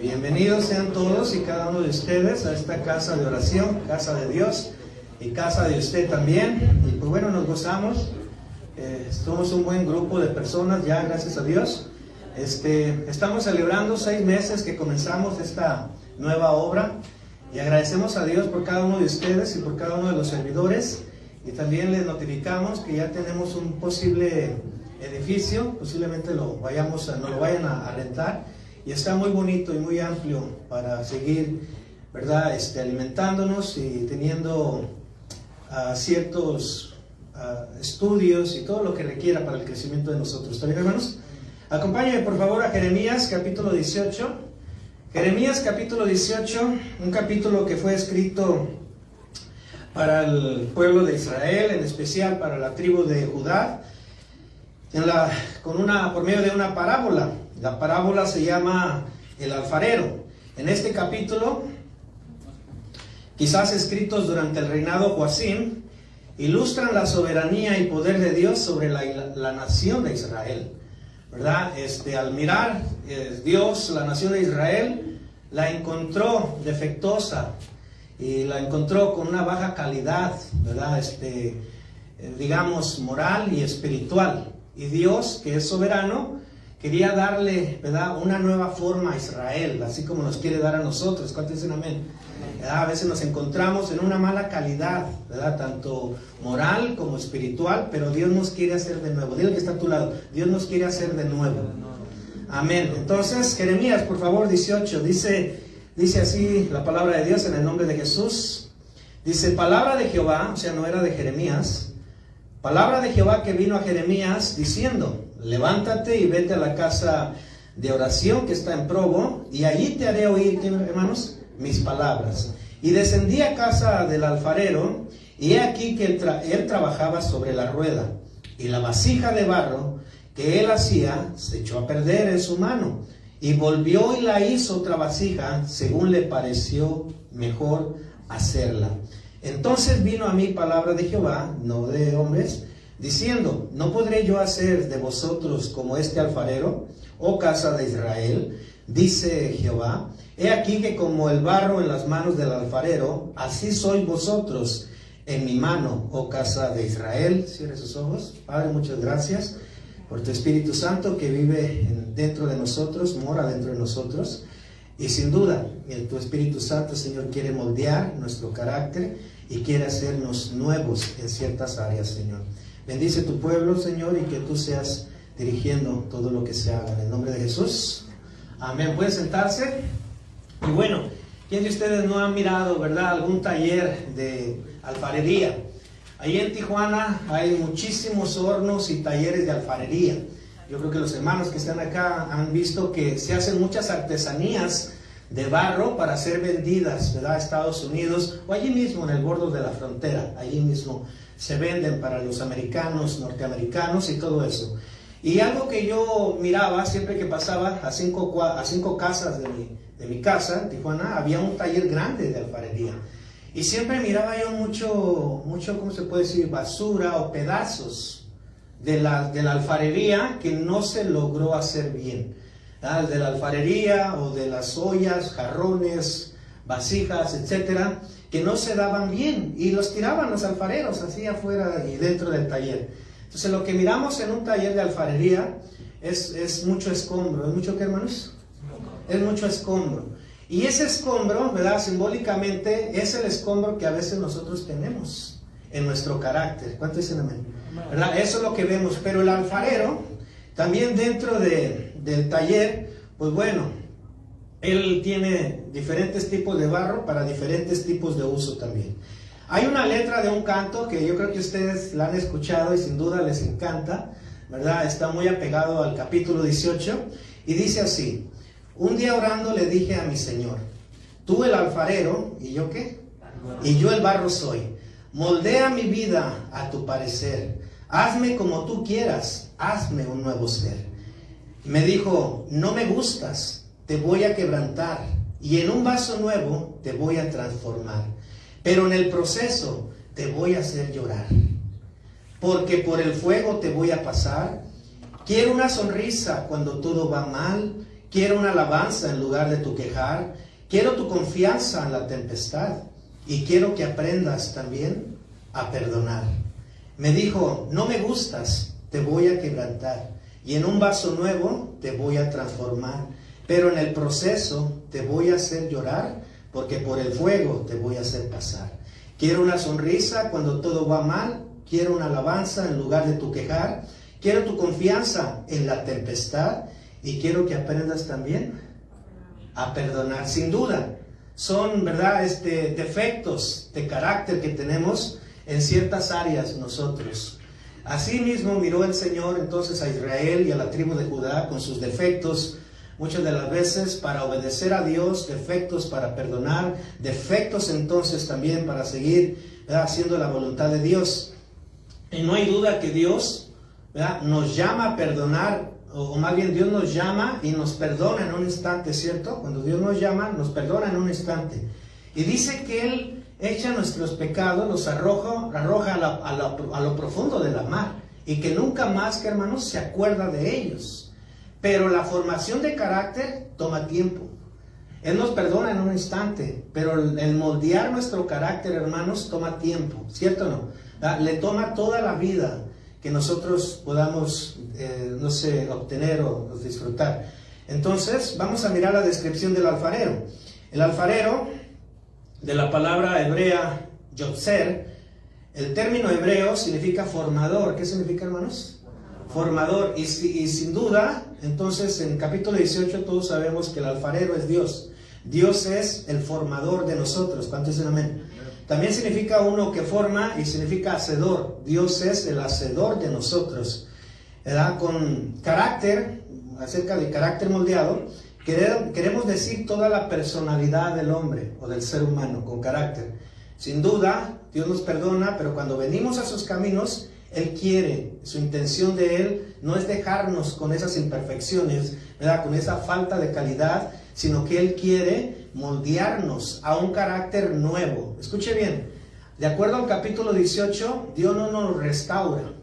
Bienvenidos sean todos y cada uno de ustedes a esta casa de oración, casa de Dios y casa de usted también. Y pues bueno, nos gozamos. Somos un buen grupo de personas ya, gracias a Dios. Estamos celebrando 6 meses que comenzamos esta nueva obra y agradecemos a Dios por cada uno de ustedes y por cada uno de los servidores. Y también les notificamos que ya tenemos un posible edificio, posiblemente nos lo vayan a rentar, y está muy bonito y muy amplio para seguir, ¿verdad? Alimentándonos y teniendo ciertos estudios y todo lo que requiera para el crecimiento de nosotros. ¿Está bien, hermanos? Acompáñenme por favor a Jeremías capítulo 18. Jeremías capítulo 18, un capítulo que fue escrito para el pueblo de Israel, en especial para la tribu de Judá, por medio de una parábola. La parábola se llama el alfarero. En este capítulo, quizás escritos durante el reinado Joacim, ilustran la soberanía y poder de Dios sobre la nación de Israel, ¿verdad? Al mirar Dios, la nación de Israel, la encontró defectuosa y la encontró con una baja calidad, ¿verdad? Digamos, moral y espiritual. Y Dios, que es soberano, quería darle, ¿verdad?, una nueva forma a Israel, así como nos quiere dar a nosotros. ¿Cuántos dicen amén? A veces nos encontramos en una mala calidad, ¿verdad?, tanto moral como espiritual, pero Dios nos quiere hacer de nuevo. Dile que está a tu lado, Dios nos quiere hacer de nuevo. Amén. Entonces, Jeremías, por favor, 18, dice así la palabra de Dios en el nombre de Jesús. Dice, palabra de Jehová, o sea, no era de Jeremías, palabra de Jehová que vino a Jeremías diciendo, levántate y vete a la casa de oración que está en Probo, y allí te haré oír, hermanos, mis palabras. Y descendí a casa del alfarero, y he aquí que él trabajaba sobre la rueda, y la vasija de barro que él hacía se echó a perder en su mano, y volvió y la hizo otra vasija, según le pareció mejor hacerla. Entonces vino a mí palabra de Jehová, no de hombres, diciendo, ¿no podré yo hacer de vosotros como este alfarero, oh casa de Israel? Dice Jehová, he aquí que como el barro en las manos del alfarero, así sois vosotros en mi mano, oh casa de Israel. Cierre sus ojos. Padre, muchas gracias por tu Espíritu Santo que vive dentro de nosotros, mora dentro de nosotros. Y sin duda, tu Espíritu Santo, Señor, quiere moldear nuestro carácter y quiere hacernos nuevos en ciertas áreas, Señor. Bendice tu pueblo, Señor, y que tú seas dirigiendo todo lo que se haga. En el nombre de Jesús. Amén. ¿Pueden sentarse? Y bueno, ¿quién de ustedes no ha mirado, verdad, algún taller de alfarería? Ahí en Tijuana hay muchísimos hornos y talleres de alfarería. Yo creo que los hermanos que están acá han visto que se hacen muchas artesanías de barro para ser vendidas, ¿verdad?, a Estados Unidos o allí mismo en el borde de la frontera. Allí mismo se venden para los americanos, norteamericanos y todo eso. Y algo que yo miraba siempre que pasaba a cinco casas de mi casa en Tijuana, había un taller grande de alfarería. Y siempre miraba yo mucho, ¿cómo se puede decir?, basura o pedazos de la alfarería que no se logró hacer bien. De la alfarería o de las ollas, jarrones, vasijas, etcétera, que no se daban bien y los tiraban los alfareros así afuera y dentro del taller. Entonces lo que miramos en un taller de alfarería es mucho escombro. ¿Es mucho qué, hermanos? Es mucho escombro. Y ese escombro, ¿verdad?, simbólicamente es el escombro que a veces nosotros tenemos en nuestro carácter. ¿Cuánto dicen amén? ¿Verdad? Eso es lo que vemos. Pero el alfarero, también dentro del taller, pues bueno, él tiene diferentes tipos de barro para diferentes tipos de uso también. Hay una letra de un canto que yo creo que ustedes la han escuchado y sin duda les encanta, ¿verdad? Está muy apegado al capítulo 18 y dice así, un día orando le dije a mi Señor, tú el alfarero, ¿y yo qué? Y yo el barro soy. Moldea mi vida a tu parecer. Hazme como tú quieras, hazme un nuevo ser. Me dijo, no me gustas, te voy a quebrantar y en un vaso nuevo te voy a transformar. Pero en el proceso te voy a hacer llorar. Porque por el fuego te voy a pasar. Quiero una sonrisa cuando todo va mal quiero una alabanza en lugar de tu quejar, quiero tu confianza en la tempestad, y quiero que aprendas también a perdonar. Me dijo, no me gustas, te voy a quebrantar, y en un vaso nuevo te voy a transformar, pero en el proceso te voy a hacer llorar, porque por el fuego te voy a hacer pasar. Quiero una sonrisa cuando todo va mal, quiero una alabanza en lugar de tu quejar, quiero tu confianza en la tempestad, y quiero que aprendas también a perdonar. Sin duda, son, ¿verdad?, defectos de carácter que tenemos en ciertas áreas nosotros. Asimismo miró el Señor entonces a Israel y a la tribu de Judá con sus defectos, muchas de las veces para obedecer a Dios, defectos para perdonar, defectos entonces también para seguir, ¿verdad?, haciendo la voluntad de Dios. Y no hay duda que Dios, ¿verdad?, nos llama a perdonar, o más bien Dios nos llama y nos perdona en un instante, ¿cierto? Cuando Dios nos llama, nos perdona en un instante. Y dice que Él echa nuestros pecados, los arroja a lo profundo de la mar, y que nunca más, que hermanos, se acuerda de ellos. Pero la formación de carácter toma tiempo. Él nos perdona en un instante, pero el moldear nuestro carácter, hermanos, toma tiempo, ¿cierto o no? Le toma toda la vida que nosotros podamos, obtener o disfrutar. Entonces, vamos a mirar la descripción del alfarero. El alfarero, de la palabra hebrea yotzer, el término hebreo significa formador. ¿Qué significa, hermanos? Formador. Y sin duda, entonces, en capítulo 18 todos sabemos que el alfarero es Dios. Dios es el formador de nosotros. ¿Cuántos dicen amén? También significa uno que forma y significa hacedor. Dios es el hacedor de nosotros, ¿verdad? Con carácter, acerca de carácter moldeado, queremos decir toda la personalidad del hombre o del ser humano con carácter. Sin duda, Dios nos perdona, pero cuando venimos a sus caminos, Él quiere, su intención de Él no es dejarnos con esas imperfecciones, ¿verdad?, con esa falta de calidad, sino que Él quiere moldearnos a un carácter nuevo. Escuche bien, de acuerdo al capítulo 18, Dios no nos restaura.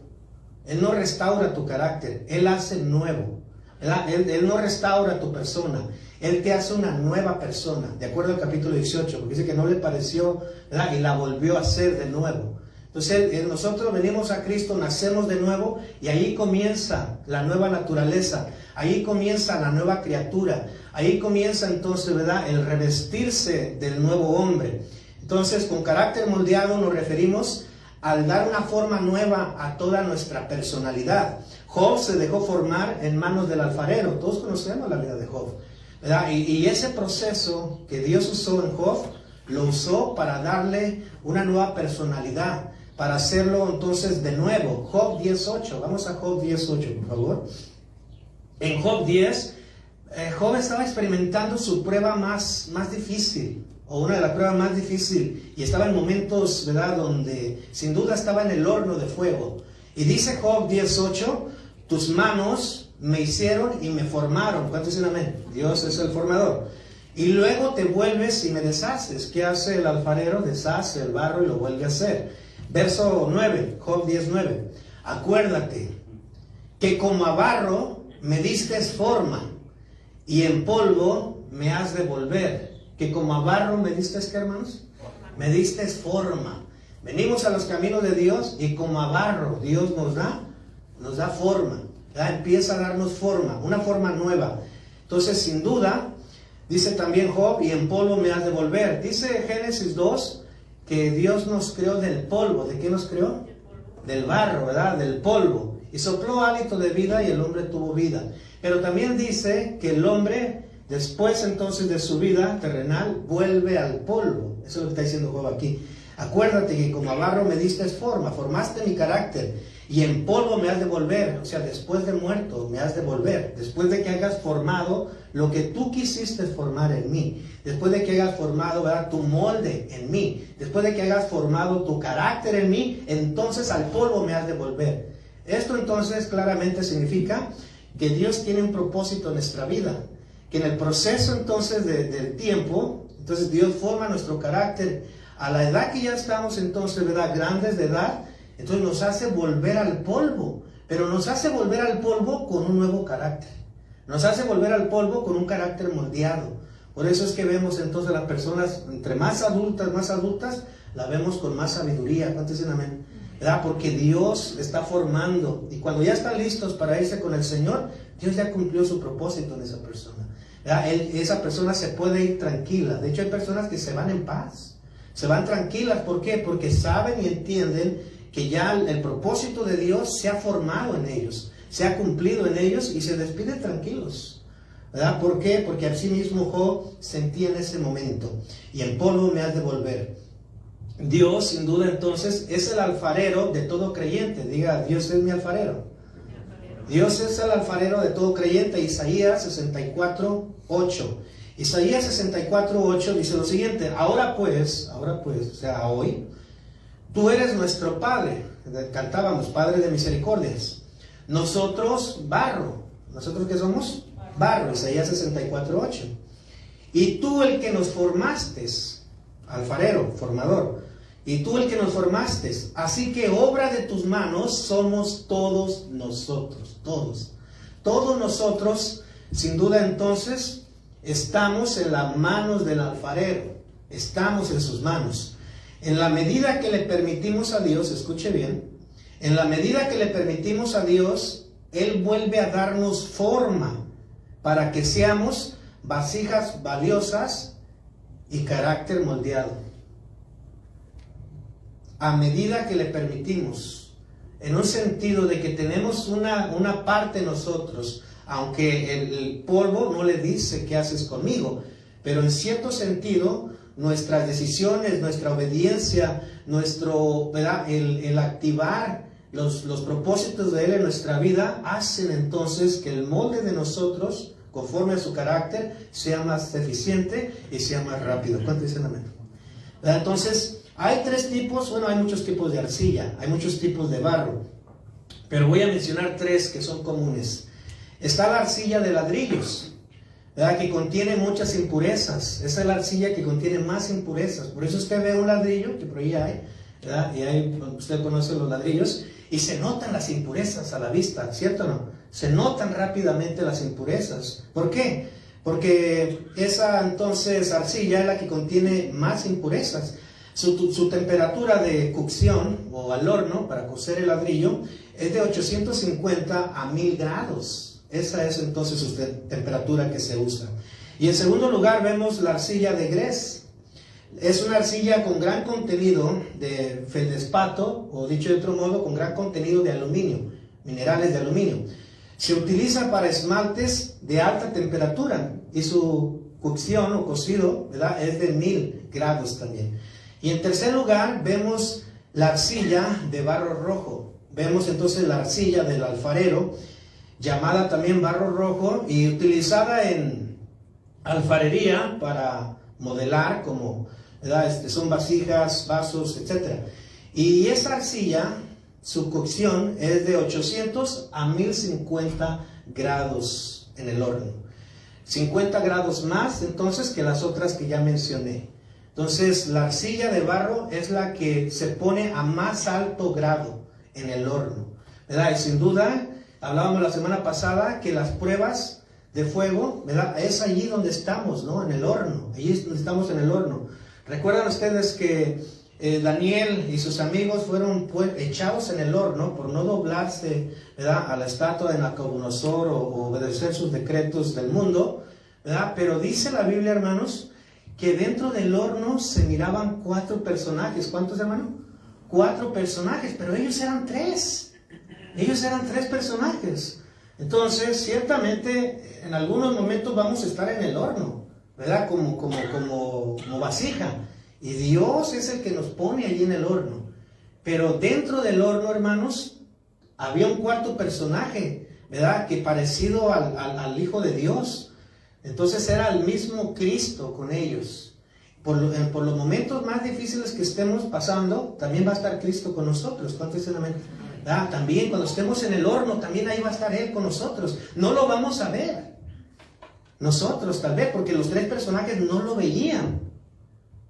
Él no restaura tu carácter, Él hace nuevo, ¿verdad? Él no restaura tu persona, Él te hace una nueva persona, de acuerdo al capítulo 18, porque dice que no le pareció, ¿verdad?, y la volvió a hacer de nuevo. Entonces nosotros venimos a Cristo, nacemos de nuevo, y ahí comienza la nueva naturaleza, ahí comienza la nueva criatura, ahí comienza entonces, ¿verdad?, el revestirse del nuevo hombre. Entonces, con carácter moldeado nos referimos al dar una forma nueva a toda nuestra personalidad. Job se dejó formar en manos del alfarero. Todos conocemos la vida de Job, ¿verdad? Y ese proceso que Dios usó en Job, lo usó para darle una nueva personalidad, para hacerlo entonces de nuevo. Job 10:8, vamos a Job 10:8, por favor. En Job 10, Job estaba experimentando su prueba más difícil, o una de las pruebas más difíciles, y estaba en momentos, ¿verdad?, donde sin duda estaba en el horno de fuego. Y dice Job 10:8, tus manos me hicieron y me formaron. ¿Cuántos dicen amén? Dios es el formador. Y luego te vuelves y me deshaces. ¿Qué hace el alfarero? Deshace el barro y lo vuelve a hacer. Verso 9, Job 10:9. Acuérdate que como a barro me diste forma, y en polvo me has de volver. Que como a barro me diste, ¿qué, hermanos? Me diste forma. Venimos a los caminos de Dios y como a barro Dios nos da forma, ¿verdad? Empieza a darnos forma, una forma nueva. Entonces, sin duda, dice también Job, y en polvo me has de volver. Dice Génesis 2 que Dios nos creó del polvo. ¿De qué nos creó? Del barro, ¿verdad? Del polvo. Y sopló hálito de vida y el hombre tuvo vida. Pero también dice que el hombre, después entonces de su vida terrenal, vuelve al polvo. Eso es lo que está diciendo Job aquí. Acuérdate que como a barro me diste forma, formaste mi carácter, y en polvo me has de volver. O sea, después de muerto me has de volver. Después de que hayas formado lo que tú quisiste formar en mí. Después de que hayas formado, ¿verdad?, tu molde en mí. Después de que hayas formado tu carácter en mí, entonces al polvo me has de volver. Esto entonces claramente significa que Dios tiene un propósito en nuestra vida. Que en el proceso entonces del tiempo, entonces Dios forma nuestro carácter. A la edad que ya estamos entonces, ¿verdad?, grandes de edad, entonces nos hace volver al polvo, pero nos hace volver al polvo con un nuevo carácter. Nos hace volver al polvo con un carácter moldeado. Por eso es que vemos entonces a las personas, entre más adultas, la vemos con más sabiduría. ¿Cuántos dicen amén? ¿Verdad? Porque Dios está formando. Y cuando ya están listos para irse con el Señor, Dios ya cumplió su propósito en esa persona. ¿Verdad? Esa persona se puede ir tranquila. De hecho, hay personas que se van en paz. Se van tranquilas. ¿Por qué? Porque saben y entienden que ya el propósito de Dios se ha formado en ellos, se ha cumplido en ellos y se despiden tranquilos. ¿Verdad? ¿Por qué? Porque así mismo Job sentía en ese momento. Y en polvo me has de volver. Dios, sin duda, entonces, es el alfarero de todo creyente. Diga, Dios es mi alfarero. Dios es el alfarero de todo creyente. Isaías 64:8. Isaías 64:8 dice lo siguiente: ahora pues, o sea, hoy, tú eres nuestro Padre. Cantábamos, Padre de misericordias. Nosotros, barro. ¿Nosotros qué somos? Barro. Isaías 64:8. Y tú el que nos formaste, alfarero, formador. Y tú el que nos formaste. Así que obra de tus manos somos todos nosotros. Todos. Todos nosotros, sin duda entonces, estamos en las manos del alfarero. Estamos en sus manos. En la medida que le permitimos a Dios, escuche bien, en la medida que le permitimos a Dios, Él vuelve a darnos forma para que seamos vasijas valiosas y carácter moldeado. A medida que le permitimos, en un sentido de que tenemos una parte de nosotros, aunque el polvo no le dice qué haces conmigo, pero en cierto sentido, nuestras decisiones, nuestra obediencia, ¿verdad? El activar los propósitos de Él en nuestra vida, hacen entonces que el molde de nosotros, conforme a su carácter, sea más eficiente y sea más rápido. ¿Cuánto dicen amén? ¿Verdad? Entonces, hay tres tipos, hay muchos tipos de arcilla, hay muchos tipos de barro, pero voy a mencionar tres que son comunes. Está la arcilla de ladrillos, ¿verdad? Que contiene muchas impurezas. Esa es la arcilla que contiene más impurezas. Por eso usted ve un ladrillo, que por ahí hay, ¿verdad? Y ahí usted conoce los ladrillos, y se notan las impurezas a la vista, ¿cierto o no? Se notan rápidamente las impurezas. ¿Por qué? Porque esa entonces arcilla es la que contiene más impurezas. Su temperatura de cocción o al horno para cocer el ladrillo es de 850 a 1000 grados. Esa es entonces su temperatura que se usa. Y en segundo lugar vemos la arcilla de grés. Es una arcilla con gran contenido de feldespato, o dicho de otro modo, con gran contenido de aluminio, minerales de aluminio. Se utiliza para esmaltes de alta temperatura y su cocción o cocido, ¿verdad?, es de 1000 grados también. Y en tercer lugar vemos la arcilla de barro rojo. Vemos entonces la arcilla del alfarero, llamada también barro rojo y utilizada en alfarería para modelar, como, ¿verdad? Son vasijas, vasos, etc. Y esa arcilla, su cocción es de 800 a 1050 grados en el horno. 50 grados más entonces que las otras que ya mencioné. Entonces, la arcilla de barro es la que se pone a más alto grado en el horno, ¿verdad? Y sin duda, hablábamos la semana pasada que las pruebas de fuego, ¿verdad?, es allí donde estamos, ¿no? En el horno, allí es donde estamos en el horno. ¿Recuerdan ustedes que Daniel y sus amigos fueron echados en el horno por no doblarse, ¿verdad?, a la estatua de Nabucodonosor o obedecer sus decretos del mundo, ¿verdad? Pero dice la Biblia, hermanos, que dentro del horno se miraban 4 personajes. ¿Cuántos, hermano? 4 personajes, pero ellos eran 3. Ellos eran 3 personajes. Entonces, ciertamente, en algunos momentos vamos a estar en el horno, ¿verdad? Como vasija. Y Dios es el que nos pone allí en el horno. Pero dentro del horno, hermanos, había un 4º personaje, ¿verdad?, que parecido al Hijo de Dios. Entonces era el mismo Cristo con ellos. Por los momentos más difíciles que estemos pasando, también va a estar Cristo con nosotros. ¿Cuánto dicen amén? También cuando estemos en el horno, también ahí va a estar Él con nosotros. No lo vamos a ver nosotros tal vez, porque los 3 personajes no lo veían.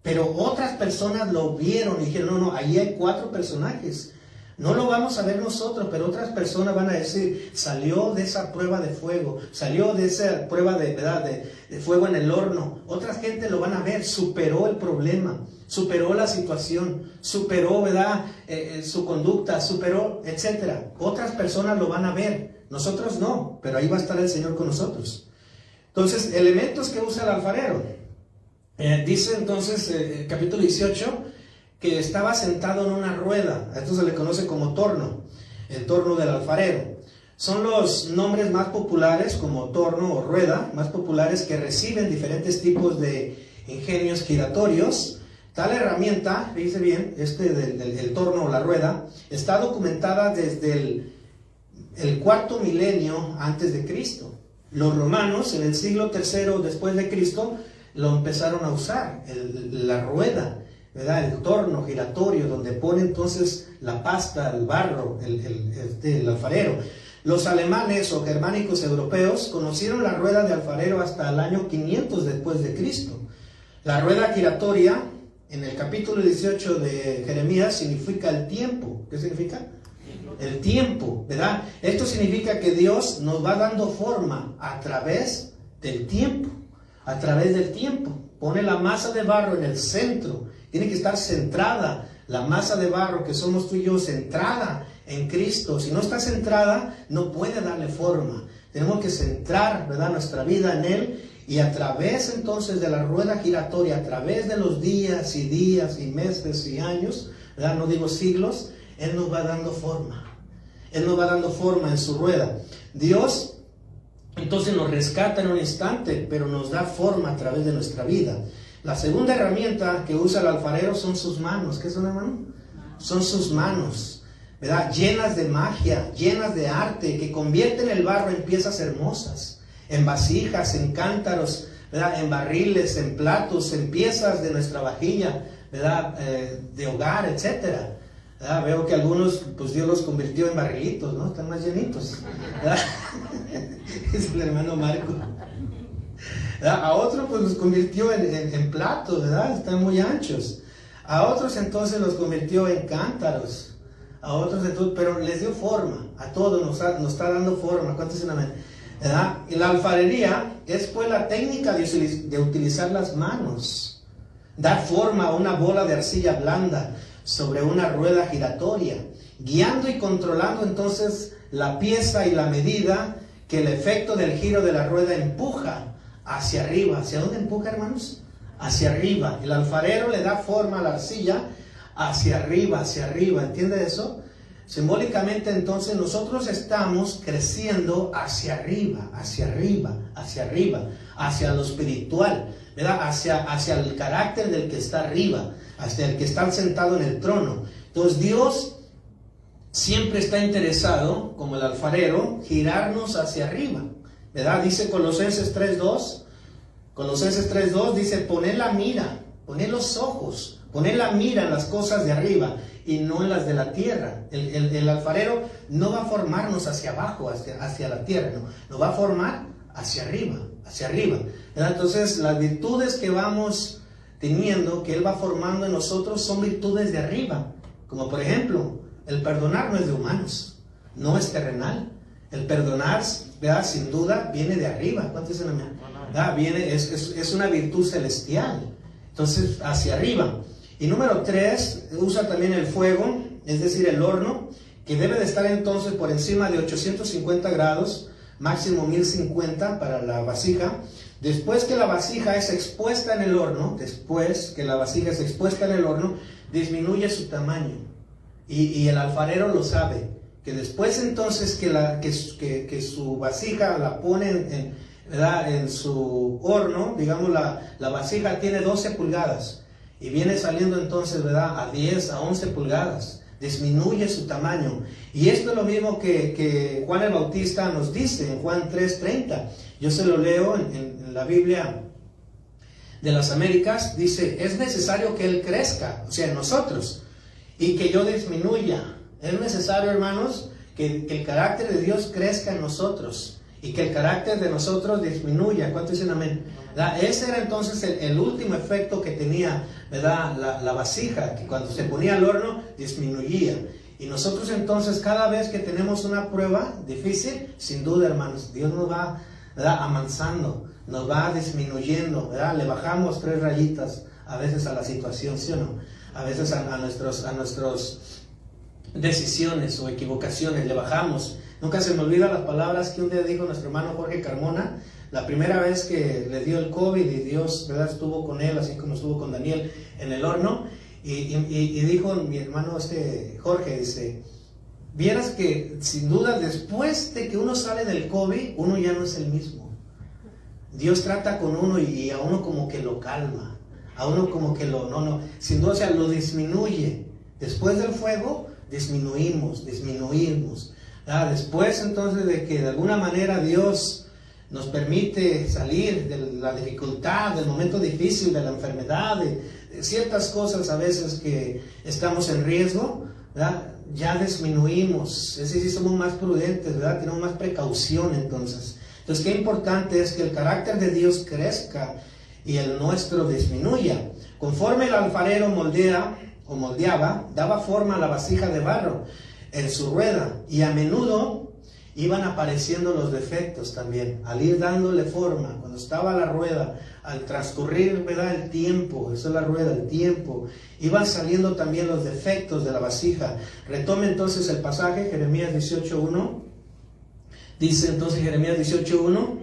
Pero otras personas lo vieron y dijeron, no, ahí hay 4 personajes. No lo vamos a ver nosotros, pero otras personas van a decir, salió de esa prueba de fuego, salió de esa prueba de, ¿verdad?, de fuego en el horno. Otra gente lo van a ver, superó el problema, superó la situación, superó, ¿verdad?, su conducta, superó, etcétera. Otras personas lo van a ver, nosotros no, pero ahí va a estar el Señor con nosotros. Entonces, elementos que usa el alfarero. Dice entonces, capítulo 18, que estaba sentado en una rueda. A esto se le conoce como torno, el torno del alfarero. Son los nombres más populares, como torno o rueda, más populares, que reciben diferentes tipos de ingenios giratorios. Tal herramienta, dice bien, el torno o la rueda, está documentada desde el cuarto milenio antes de Cristo. Los romanos, en el siglo III después de Cristo, lo empezaron a usar, la rueda, ¿verdad?, el torno giratorio, donde pone entonces la pasta, el barro, el alfarero. Los alemanes o germánicos europeos conocieron la rueda de alfarero hasta el año 500 después de Cristo. La rueda giratoria, en el capítulo 18 de Jeremías, significa el tiempo. ¿Qué significa? El tiempo, ¿verdad? Esto significa que Dios nos va dando forma a través del tiempo. A través del tiempo. Pone la masa de barro en el centro. Tiene que estar centrada. La masa de barro que somos tú y yo, centrada en Cristo. Si no está centrada, no puede darle forma. Tenemos que centrar, ¿verdad?, nuestra vida en Él. Y a través entonces de la rueda giratoria, a través de los días y meses y años, ¿verdad?, no digo siglos, Él nos va dando forma. Él nos va dando forma en su rueda. Dios entonces nos rescata en un instante, pero nos da forma a través de nuestra vida. La segunda herramienta que usa el alfarero son sus manos. ¿Qué son, hermano? Son sus manos, ¿verdad?, llenas de magia, llenas de arte, que convierten el barro en piezas hermosas, en vasijas, en cántaros, ¿verdad?, en barriles, en platos, en piezas de nuestra vajilla, ¿verdad?, de hogar, etcétera. Veo que algunos, pues Dios los convirtió en barrilitos, ¿no? Están más llenitos, ¿verdad? Es el hermano Marco. ¿Verdad? A otros pues los convirtió en platos, ¿verdad? Están muy anchos. A otros entonces los convirtió en cántaros. A otros entonces, pero les dio forma. A todos nos está dando forma. ¿Cuántos dicen amén? ¿Verdad? Y la alfarería es pues la técnica de utilizar las manos. Dar forma a una bola de arcilla blanda sobre una rueda giratoria, guiando y controlando entonces la pieza y la medida que el efecto del giro de la rueda empuja hacia arriba. ¿Hacia dónde empuja, hermanos? Hacia arriba. El alfarero le da forma a la arcilla hacia arriba, ¿entiende eso? Simbólicamente entonces nosotros estamos creciendo hacia arriba, hacia lo espiritual, ¿verdad? Hacia el carácter del que está arriba, hacia el que está sentado en el trono. Entonces Dios siempre está interesado, como el alfarero, girarnos hacia arriba, ¿verdad? Dice Colosenses 3:2, dice, poned la mira, poned los ojos, poned la mira en las cosas de arriba y no en las de la tierra. El alfarero no va a formarnos hacia abajo, hacia la tierra, no, nos va a formar hacia arriba, ¿verdad? Entonces las virtudes que vamos teniendo, que Él va formando en nosotros, son virtudes de arriba, como por ejemplo, el perdonar no es de humanos, no es terrenal. El perdonar, ¿verdad?, sin duda viene de arriba. ¿Cuántos dicen amén? Es una virtud celestial. Entonces, hacia arriba. Y número 3, usa también el fuego, es decir, el horno, que debe de estar entonces por encima de 850 grados, máximo 1050 para la vasija. Después que la vasija es expuesta en el horno, disminuye su tamaño. Y el alfarero lo sabe, que después entonces que su vasija la pone en su horno, digamos la vasija tiene 12 pulgadas y viene saliendo entonces, ¿verdad?, a 10, a 11 pulgadas, disminuye su tamaño. Y esto es lo mismo que Juan el Bautista nos dice en Juan 3:30. Yo se lo leo en la Biblia de las Américas. Dice, es necesario que Él crezca, o sea, en nosotros, y que yo disminuya. Es necesario, hermanos, que el carácter de Dios crezca en nosotros y que el carácter de nosotros disminuya. ¿Cuántos dicen amén? ¿Verdad? Ese era entonces el último efecto que tenía, ¿verdad?, la vasija, que cuando se ponía al horno disminuía. Y nosotros entonces, cada vez que tenemos una prueba difícil, sin duda, hermanos, Dios nos va, ¿verdad?, amansando, nos va disminuyendo, ¿verdad? Le bajamos 3 rayitas a veces a la situación, ¿sí o no? A veces a nuestros decisiones o equivocaciones le bajamos. Nunca se me olvidan las palabras que un día dijo nuestro hermano Jorge Carmona, la primera vez que le dio el COVID y Dios, ¿verdad?, estuvo con él, así como estuvo con Daniel en el horno. Y dijo mi hermano Jorge, dice, vieras que sin duda después de que uno sale del COVID, uno ya no es el mismo. Dios trata con uno y a uno como que lo calma, a uno como que sin duda, o sea, lo disminuye. Después del fuego, disminuimos. Después entonces de que de alguna manera Dios nos permite salir de la dificultad, del momento difícil, de la enfermedad, de ciertas cosas a veces que estamos en riesgo, ¿verdad?, ya disminuimos, es decir, somos más prudentes, ¿verdad?, tenemos más precaución entonces. Entonces, qué importante es que el carácter de Dios crezca y el nuestro disminuya. Conforme el alfarero moldeaba, daba forma a la vasija de barro en su rueda, y a menudo iban apareciendo los defectos también, al ir dándole forma, cuando estaba la rueda, al transcurrir, ¿verdad?, el tiempo, eso es la rueda, el tiempo, iban saliendo también los defectos de la vasija. Retome entonces el pasaje, Jeremías 18:1, dice entonces Jeremías 18:1,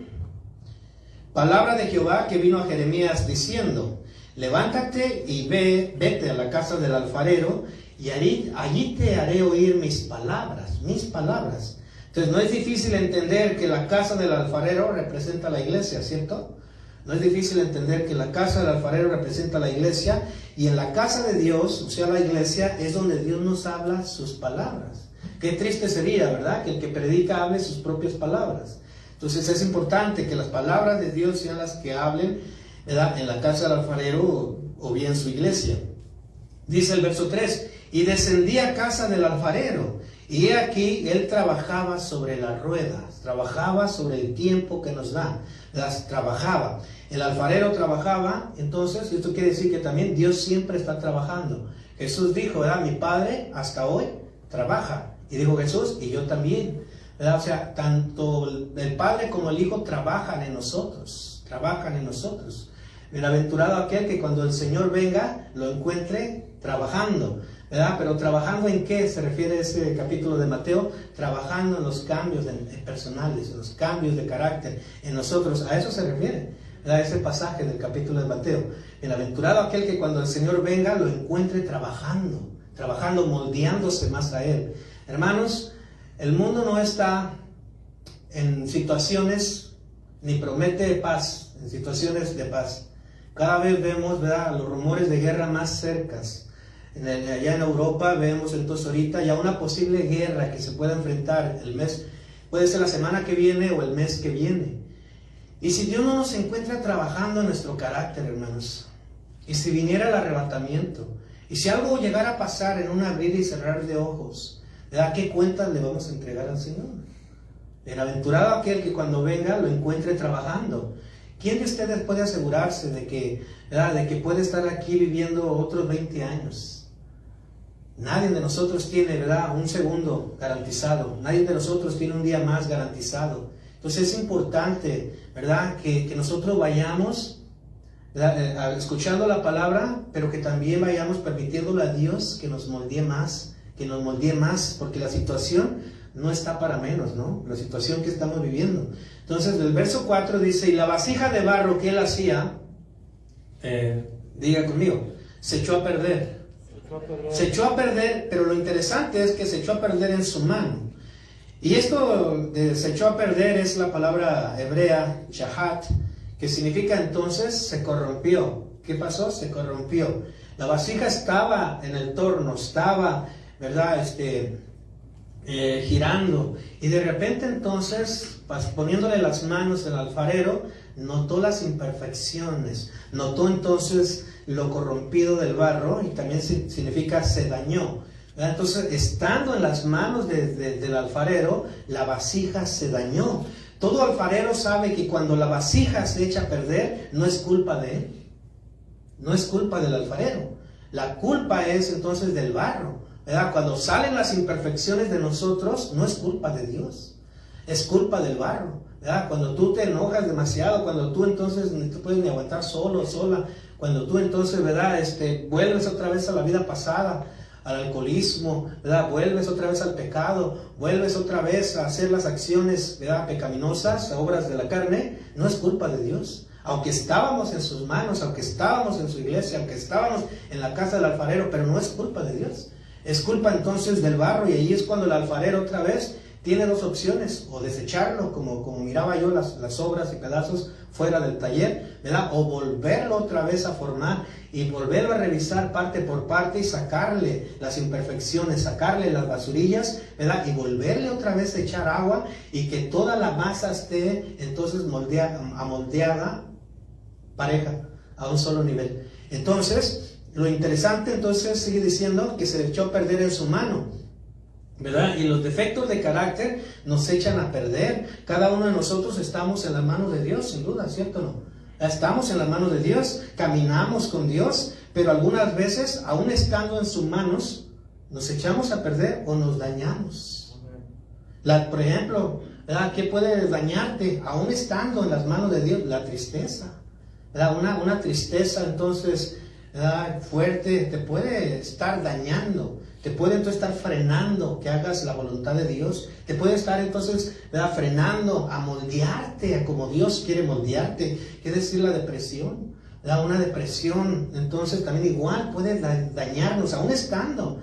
palabra de Jehová que vino a Jeremías diciendo, levántate y vete a la casa del alfarero, y allí te haré oír mis palabras. Entonces no es difícil entender que la casa del alfarero representa la iglesia, ¿cierto? No es difícil entender que la casa del alfarero representa la iglesia, y en la casa de Dios, o sea la iglesia, es donde Dios nos habla sus palabras. Qué triste sería, ¿verdad?, que el que predica hable sus propias palabras. Entonces es importante que las palabras de Dios sean las que hablen, ¿verdad?, en la casa del alfarero o bien su iglesia. Dice el verso 3, y descendí a casa del alfarero, y he aquí, él trabajaba sobre las ruedas, trabajaba sobre el tiempo que nos da, trabajaba. El alfarero trabajaba, entonces, esto quiere decir que también Dios siempre está trabajando. Jesús dijo, ¿verdad?, mi Padre hasta hoy trabaja. Y dijo Jesús, y yo también, ¿verdad? O sea, tanto el Padre como el Hijo trabajan en nosotros. Bienaventurado aquel que cuando el Señor venga, lo encuentre trabajando, ¿verdad? Pero ¿trabajando en qué se refiere ese capítulo de Mateo? Trabajando en los cambios personales, en los cambios de carácter en nosotros. A eso se refiere, ¿verdad?, ese pasaje del capítulo de Mateo. Bienaventurado aquel que cuando el Señor venga lo encuentre trabajando, moldeándose más a Él. Hermanos, el mundo no está en situaciones ni promete paz, en situaciones de paz. Cada vez vemos, ¿verdad?, los rumores de guerra más cercas. Allá en Europa vemos entonces ahorita ya una posible guerra que se pueda enfrentar el mes, puede ser la semana que viene o el mes que viene. Y si Dios no nos encuentra trabajando en nuestro carácter, hermanos, y si viniera el arrebatamiento, y si algo llegara a pasar en un abrir y cerrar de ojos, ¿verdad?, ¿qué cuentas le vamos a entregar al Señor? Bienaventurado aquel que cuando venga lo encuentre trabajando. ¿Quién de ustedes puede asegurarse de que, ¿verdad?, de que puede estar aquí viviendo otros 20 años? Nadie de nosotros tiene, ¿verdad?, un segundo garantizado. Nadie de nosotros tiene un día más garantizado. Entonces es importante, ¿verdad?, que nosotros vayamos, ¿verdad?, escuchando la palabra, pero que también vayamos permitiéndole a Dios que nos moldee más, porque la situación no está para menos, ¿no? La situación que estamos viviendo. Entonces, el verso 4 dice, y la vasija de barro que él hacía, diga conmigo, se echó a perder. Se echó a perder, pero lo interesante es que se echó a perder en su mano. Y esto de se echó a perder es la palabra hebrea, shahat, que significa entonces se corrompió. ¿Qué pasó? Se corrompió. La vasija estaba en el torno, estaba, ¿verdad?, girando, y de repente entonces, poniéndole las manos al alfarero, notó las imperfecciones, notó entonces lo corrompido del barro, y también significa se dañó, ¿verdad? Entonces, estando en las manos del alfarero, la vasija se dañó. Todo alfarero sabe que cuando la vasija se echa a perder, no es culpa de él, no es culpa del alfarero, la culpa es entonces del barro. ¿verdad? Cuando salen las imperfecciones de nosotros, no es culpa de Dios, es culpa del barro, ¿verdad? Cuando tú te enojas demasiado, cuando tú entonces no te puedes ni aguantar solo, sola, cuando tú entonces, ¿verdad? Vuelves otra vez a la vida pasada, al alcoholismo, ¿verdad? Vuelves otra vez al pecado, vuelves otra vez a hacer las acciones, ¿verdad? Pecaminosas, obras de la carne, no es culpa de Dios. Aunque estábamos en sus manos, aunque estábamos en su iglesia, aunque estábamos en la casa del alfarero, pero no es culpa de Dios. Es culpa entonces del barro, y ahí es cuando el alfarero otra vez tiene dos opciones: o desecharlo, como miraba yo las obras y pedazos fuera del taller, ¿verdad? O volverlo otra vez a formar y volverlo a revisar parte por parte y sacarle las imperfecciones, sacarle las basurillas, ¿verdad? Y volverle otra vez a echar agua y que toda la masa esté entonces amoldeada, pareja, a un solo nivel. Entonces, lo interesante entonces sigue diciendo que se le echó a perder en su mano, ¿verdad? Y los defectos de carácter nos echan a perder. Cada uno de nosotros estamos en las manos de Dios, sin duda, ¿cierto o no? Estamos en las manos de Dios, caminamos con Dios, pero algunas veces, aún estando en sus manos, nos echamos a perder o nos dañamos. Por ejemplo, ¿verdad? ¿Qué puede dañarte aún estando en las manos de Dios? La tristeza, ¿verdad? Una tristeza entonces, ¿verdad? Fuerte te puede estar dañando. Te puede entonces estar frenando que hagas la voluntad de Dios. Te puede estar entonces, ¿verdad? Frenando a moldearte a como Dios quiere moldearte. Quiere decir la depresión, ¿verdad? Una depresión entonces también igual puede dañarnos, aún estando,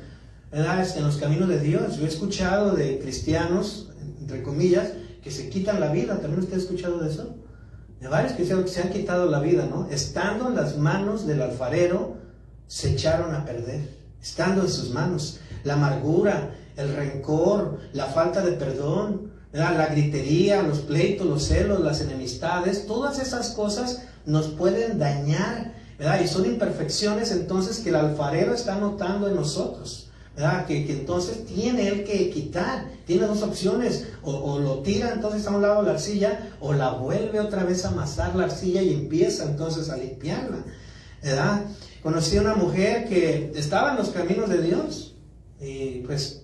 ¿verdad? En los caminos de Dios. Yo he escuchado de cristianos, entre comillas, que se quitan la vida. ¿También usted ha escuchado de eso? De varios cristianos que se han quitado la vida, ¿no? Estando en las manos del alfarero, se echaron a perder. Estando en sus manos, la amargura, el rencor, la falta de perdón, ¿verdad? La gritería, los pleitos, los celos, las enemistades, todas esas cosas nos pueden dañar, ¿verdad? Y son imperfecciones entonces que el alfarero está notando en nosotros, ¿verdad? Que entonces tiene él que quitar. Tiene dos opciones: o lo tira entonces a un lado de la arcilla, o la vuelve otra vez a amasar la arcilla y empieza entonces a limpiarla, ¿verdad? Conocí a una mujer que estaba en los caminos de Dios y pues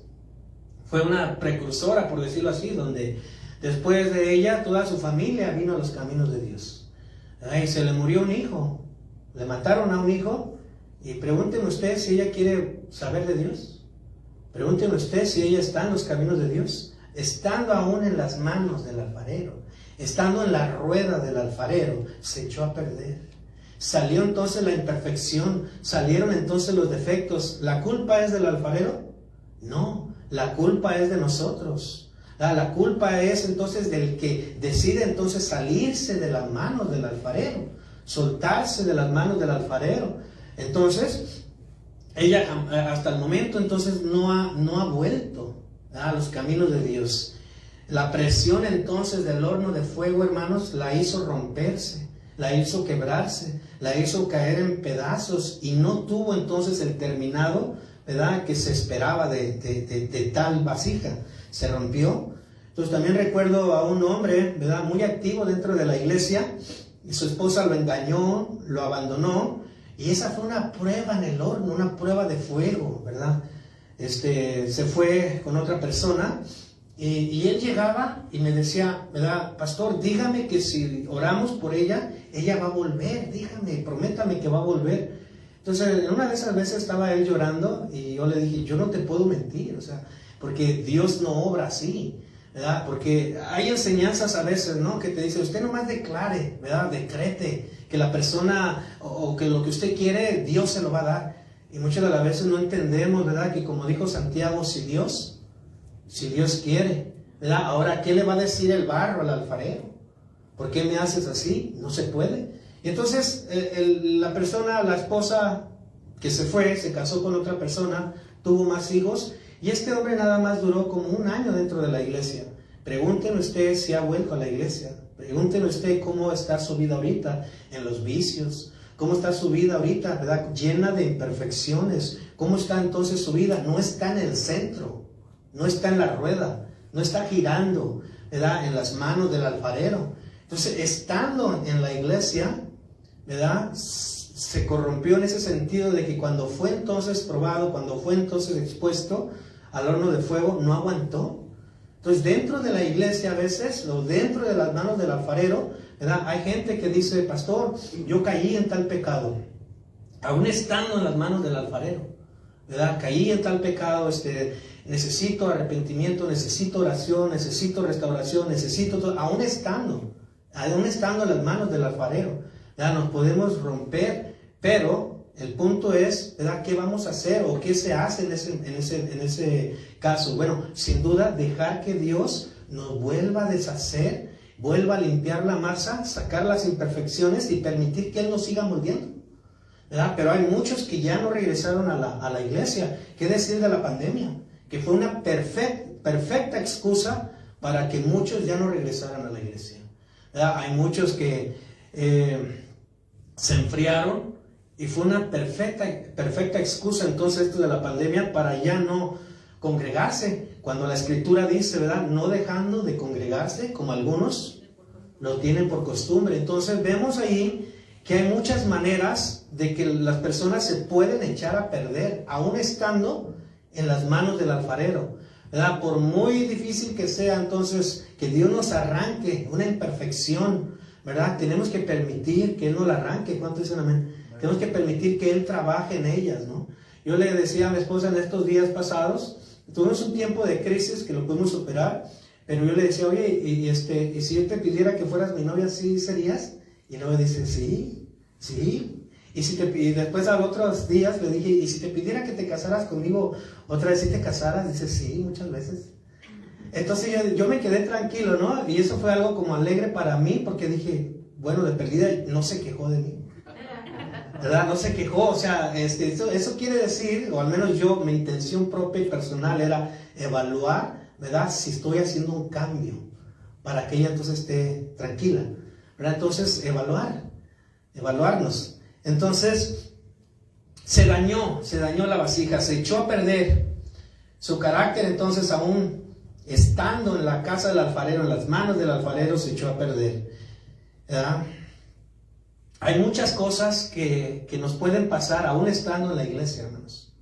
fue una precursora, por decirlo así, donde después de ella toda su familia vino a los caminos de Dios. Y se le murió un hijo, le mataron a un hijo, y pregúntenme usted si ella quiere saber de Dios. Pregúntenme usted si ella está en los caminos de Dios, estando aún en las manos del alfarero, estando en la rueda del alfarero, se echó a perder. Salió entonces la imperfección, salieron entonces los defectos. ¿La culpa es del alfarero? No, la culpa es de nosotros. La culpa es entonces del que decide entonces salirse de las manos del alfarero, soltarse de las manos del alfarero. Entonces, ella hasta el momento entonces no ha vuelto a los caminos de Dios. La presión entonces del horno de fuego, hermanos, la hizo romperse, la hizo quebrarse, la hizo caer en pedazos, y no tuvo entonces el terminado, ¿verdad?, que se esperaba de tal vasija. Se rompió. Entonces también recuerdo a un hombre, ¿verdad?, muy activo dentro de la iglesia, y su esposa lo engañó, lo abandonó, y esa fue una prueba en el horno, una prueba de fuego, ¿verdad? Se fue con otra persona. Y él llegaba y me decía, ¿verdad?, pastor, dígame que si oramos por ella, ella va a volver, dígame, prométame que va a volver. Entonces, en una de esas veces estaba él llorando y yo le dije, yo no te puedo mentir, o sea, porque Dios no obra así, ¿verdad? Porque hay enseñanzas a veces, ¿no?, que te dicen, usted nomás declare, ¿verdad?, decrete que la persona o que lo que usted quiere, Dios se lo va a dar. Y muchas de las veces no entendemos, ¿verdad?, que como dijo Santiago, si Dios quiere, ¿verdad? Ahora, ¿qué le va a decir el barro al alfarero? ¿Por qué me haces así? No se puede. Y entonces la persona, la esposa que se fue, se casó con otra persona, tuvo más hijos, y este hombre nada más duró como 1 año dentro de la iglesia. Pregúntenle usted si ha vuelto a la iglesia. Pregúntenle usted cómo está su vida ahorita en los vicios. ¿Cómo está su vida ahorita, verdad?, llena de imperfecciones. ¿Cómo está entonces su vida? No está en el centro, no está en la rueda, no está girando, ¿verdad?, en las manos del alfarero. Entonces, estando en la iglesia, ¿verdad?, se corrompió en ese sentido de que cuando fue entonces probado, cuando fue entonces expuesto al horno de fuego, no aguantó. Entonces dentro de la iglesia a veces, o dentro de las manos del alfarero, ¿verdad? Hay gente que dice, pastor, yo caí en tal pecado, aún estando en las manos del alfarero, ¿verdad? Caí en tal pecado, necesito arrepentimiento, necesito oración, necesito restauración, necesito todo, aún estando en las manos del alfarero, ¿verdad? Nos podemos romper, pero el punto es, ¿verdad? ¿Qué vamos a hacer o qué se hace en ese caso? Bueno, sin duda dejar que Dios nos vuelva a deshacer, vuelva a limpiar la masa, sacar las imperfecciones y permitir que Él nos siga moldeando, ¿verdad? Pero hay muchos que ya no regresaron a la iglesia. ¿Qué decir de la pandemia? Que fue una perfecta excusa para que muchos ya no regresaran a la iglesia, ¿verdad? Hay muchos que se enfriaron y fue una perfecta excusa entonces esto de la pandemia para ya no congregarse, cuando la escritura dice, ¿verdad? No dejando de congregarse como algunos lo tienen por costumbre. Entonces vemos ahí que hay muchas maneras de que las personas se pueden echar a perder, aún estando en las manos del alfarero, ¿verdad? Por muy difícil que sea entonces que Dios nos arranque una imperfección, ¿verdad? Tenemos que permitir que Él nos la arranque. ¿Cuántos dicen amén? Tenemos que permitir que Él trabaje en ellas, ¿no? Yo le decía a mi esposa en estos días pasados, tuvimos un tiempo de crisis que lo pudimos superar, pero yo le decía, oye, y si yo te pidiera que fueras mi novia, ¿sí serías? Y luego me dice, sí. Y después a otros días le dije, ¿y si te pidiera que te casaras conmigo otra vez, si te casaras? Dice, sí, muchas veces. Entonces yo me quedé tranquilo, ¿no? Y eso fue algo como alegre para mí, porque dije, bueno, de perdida no se quejó de mí, ¿verdad? No se quejó. O sea, eso quiere decir, o al menos yo, mi intención propia y personal era evaluar, ¿verdad? Si estoy haciendo un cambio para que ella entonces esté tranquila, ¿verdad? Entonces, evaluarnos. Entonces, se dañó la vasija, se echó a perder. Su carácter entonces, aún estando en la casa del alfarero, en las manos del alfarero, se echó a perder, ¿verdad? Hay muchas cosas que nos pueden pasar aún estando en la iglesia, hermanos.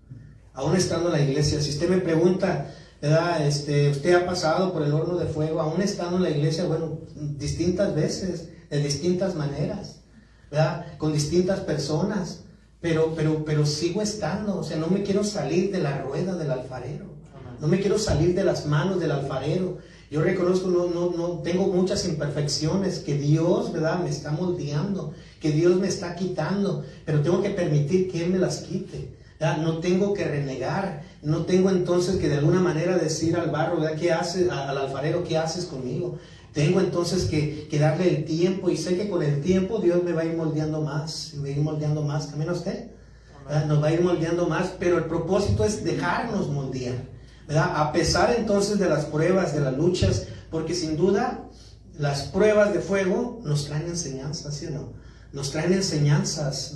Aún estando en la iglesia. Si usted me pregunta, ¿verdad? Usted ha pasado por el horno de fuego, aún estando en la iglesia, bueno, distintas veces, de distintas maneras, ¿verdad? Con distintas personas, pero sigo estando. O sea, no me quiero salir de la rueda del alfarero, no me quiero salir de las manos del alfarero. Yo reconozco, no tengo muchas imperfecciones que Dios, ¿verdad?, me está moldeando, que Dios me está quitando, pero tengo que permitir que Él me las quite, ¿verdad? No tengo que renegar, no tengo entonces que de alguna manera decir al barro, ¿verdad?, ¿qué haces, al alfarero, qué haces conmigo? Tengo entonces que darle el tiempo, y sé que con el tiempo Dios me va a ir moldeando más, ¿también a usted? ¿Verdad? Nos va a ir moldeando más, pero el propósito es dejarnos moldear, ¿verdad? A pesar entonces de las pruebas, de las luchas, porque sin duda las pruebas de fuego nos traen enseñanzas, ¿sí o no? Nos traen enseñanzas.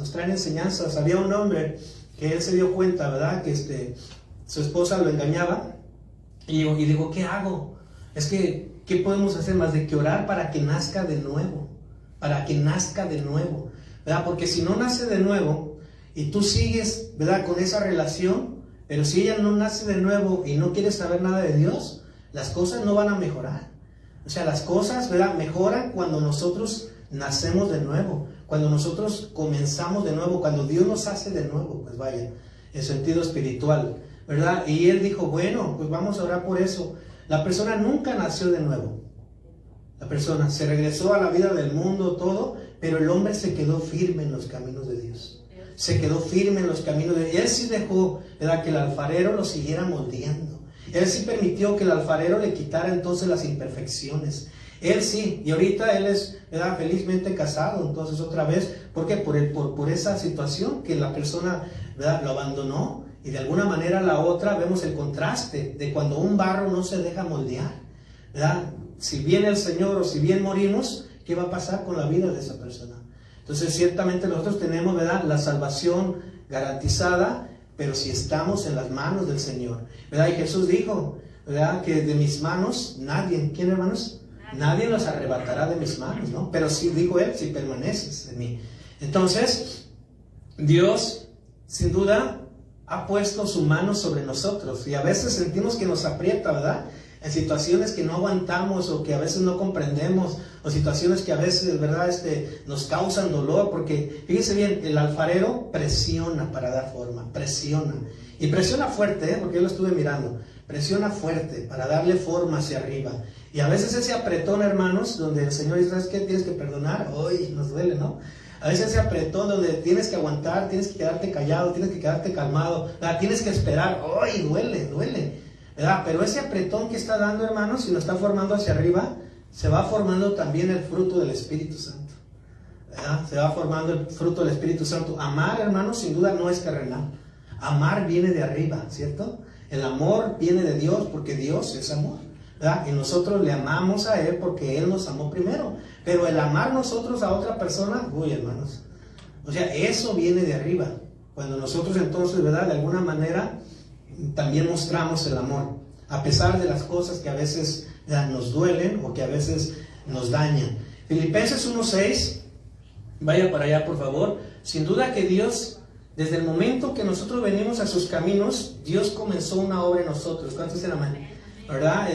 Había un hombre que él se dio cuenta, ¿verdad?, que su esposa lo engañaba, y dijo, ¿qué hago? Es que, ¿qué podemos hacer más de que orar para que nazca de nuevo? ¿Verdad? Porque si no nace de nuevo, y tú sigues, ¿verdad?, con esa relación, pero si ella no nace de nuevo y no quiere saber nada de Dios, las cosas no van a mejorar. O sea, las cosas, ¿verdad?, mejoran cuando nosotros nacemos de nuevo, cuando nosotros comenzamos de nuevo, cuando Dios nos hace de nuevo, pues vaya, en sentido espiritual, ¿verdad? Y él dijo, bueno, pues vamos a orar por eso. La persona nunca nació de nuevo. La persona se regresó a la vida del mundo, todo, pero el hombre se quedó firme en los caminos de Dios. Se quedó firme en los caminos de Dios. Él sí dejó, ¿verdad?, que el alfarero lo siguiera moldeando. Él sí permitió que el alfarero le quitara entonces las imperfecciones. Él sí, y ahorita él es, ¿verdad?, felizmente casado, entonces otra vez, ¿por qué? Por esa situación que la persona, ¿verdad?, lo abandonó, y de alguna manera la otra vemos el contraste de cuando un barro no se deja moldear, ¿verdad? Si viene el Señor o si bien morimos, ¿qué va a pasar con la vida de esa persona? Entonces ciertamente nosotros tenemos, ¿verdad?, la salvación garantizada, pero si estamos en las manos del Señor, ¿verdad? Y Jesús dijo, ¿verdad?, que de mis manos nadie, ¿quién, hermanos? Nadie los arrebatará de mis manos, ¿no? Pero sí, dijo Él, si permaneces en mí. Entonces, Dios, sin duda, ha puesto su mano sobre nosotros y a veces sentimos que nos aprieta, ¿verdad? En situaciones que no aguantamos o que a veces no comprendemos, o situaciones que a veces, ¿verdad? Nos causan dolor, porque fíjese bien, el alfarero presiona para dar forma, presiona. Y presiona fuerte, porque yo lo estuve mirando, presiona fuerte para darle forma hacia arriba. Y a veces ese apretón, hermanos, donde el Señor dice, ¿sabes qué? Tienes que perdonar, hoy nos duele, ¿no? A veces ese apretón donde tienes que aguantar, tienes que quedarte callado, tienes que quedarte calmado, ¿verdad? Tienes que esperar, hoy duele, ¿verdad? Pero ese apretón que está dando, hermanos, si lo está formando hacia arriba, se va formando también el fruto del Espíritu Santo, ¿verdad? Se va formando el fruto del Espíritu Santo. Amar, hermanos, sin duda no es terrenal. Amar viene de arriba, ¿cierto? El amor viene de Dios porque Dios es amor, ¿verdad? Y nosotros le amamos a Él porque Él nos amó primero. Pero el amar nosotros a otra persona, uy, hermanos, o sea, eso viene de arriba. Cuando nosotros entonces, ¿verdad? De alguna manera también mostramos el amor, a pesar de las cosas que a veces, ¿verdad?, nos duelen o que a veces nos dañan. Filipenses 1:6, vaya para allá por favor. Sin duda que Dios, desde el momento que nosotros venimos a sus caminos, Dios comenzó una obra en nosotros. ¿Cuántos dicen amén? ¿Verdad?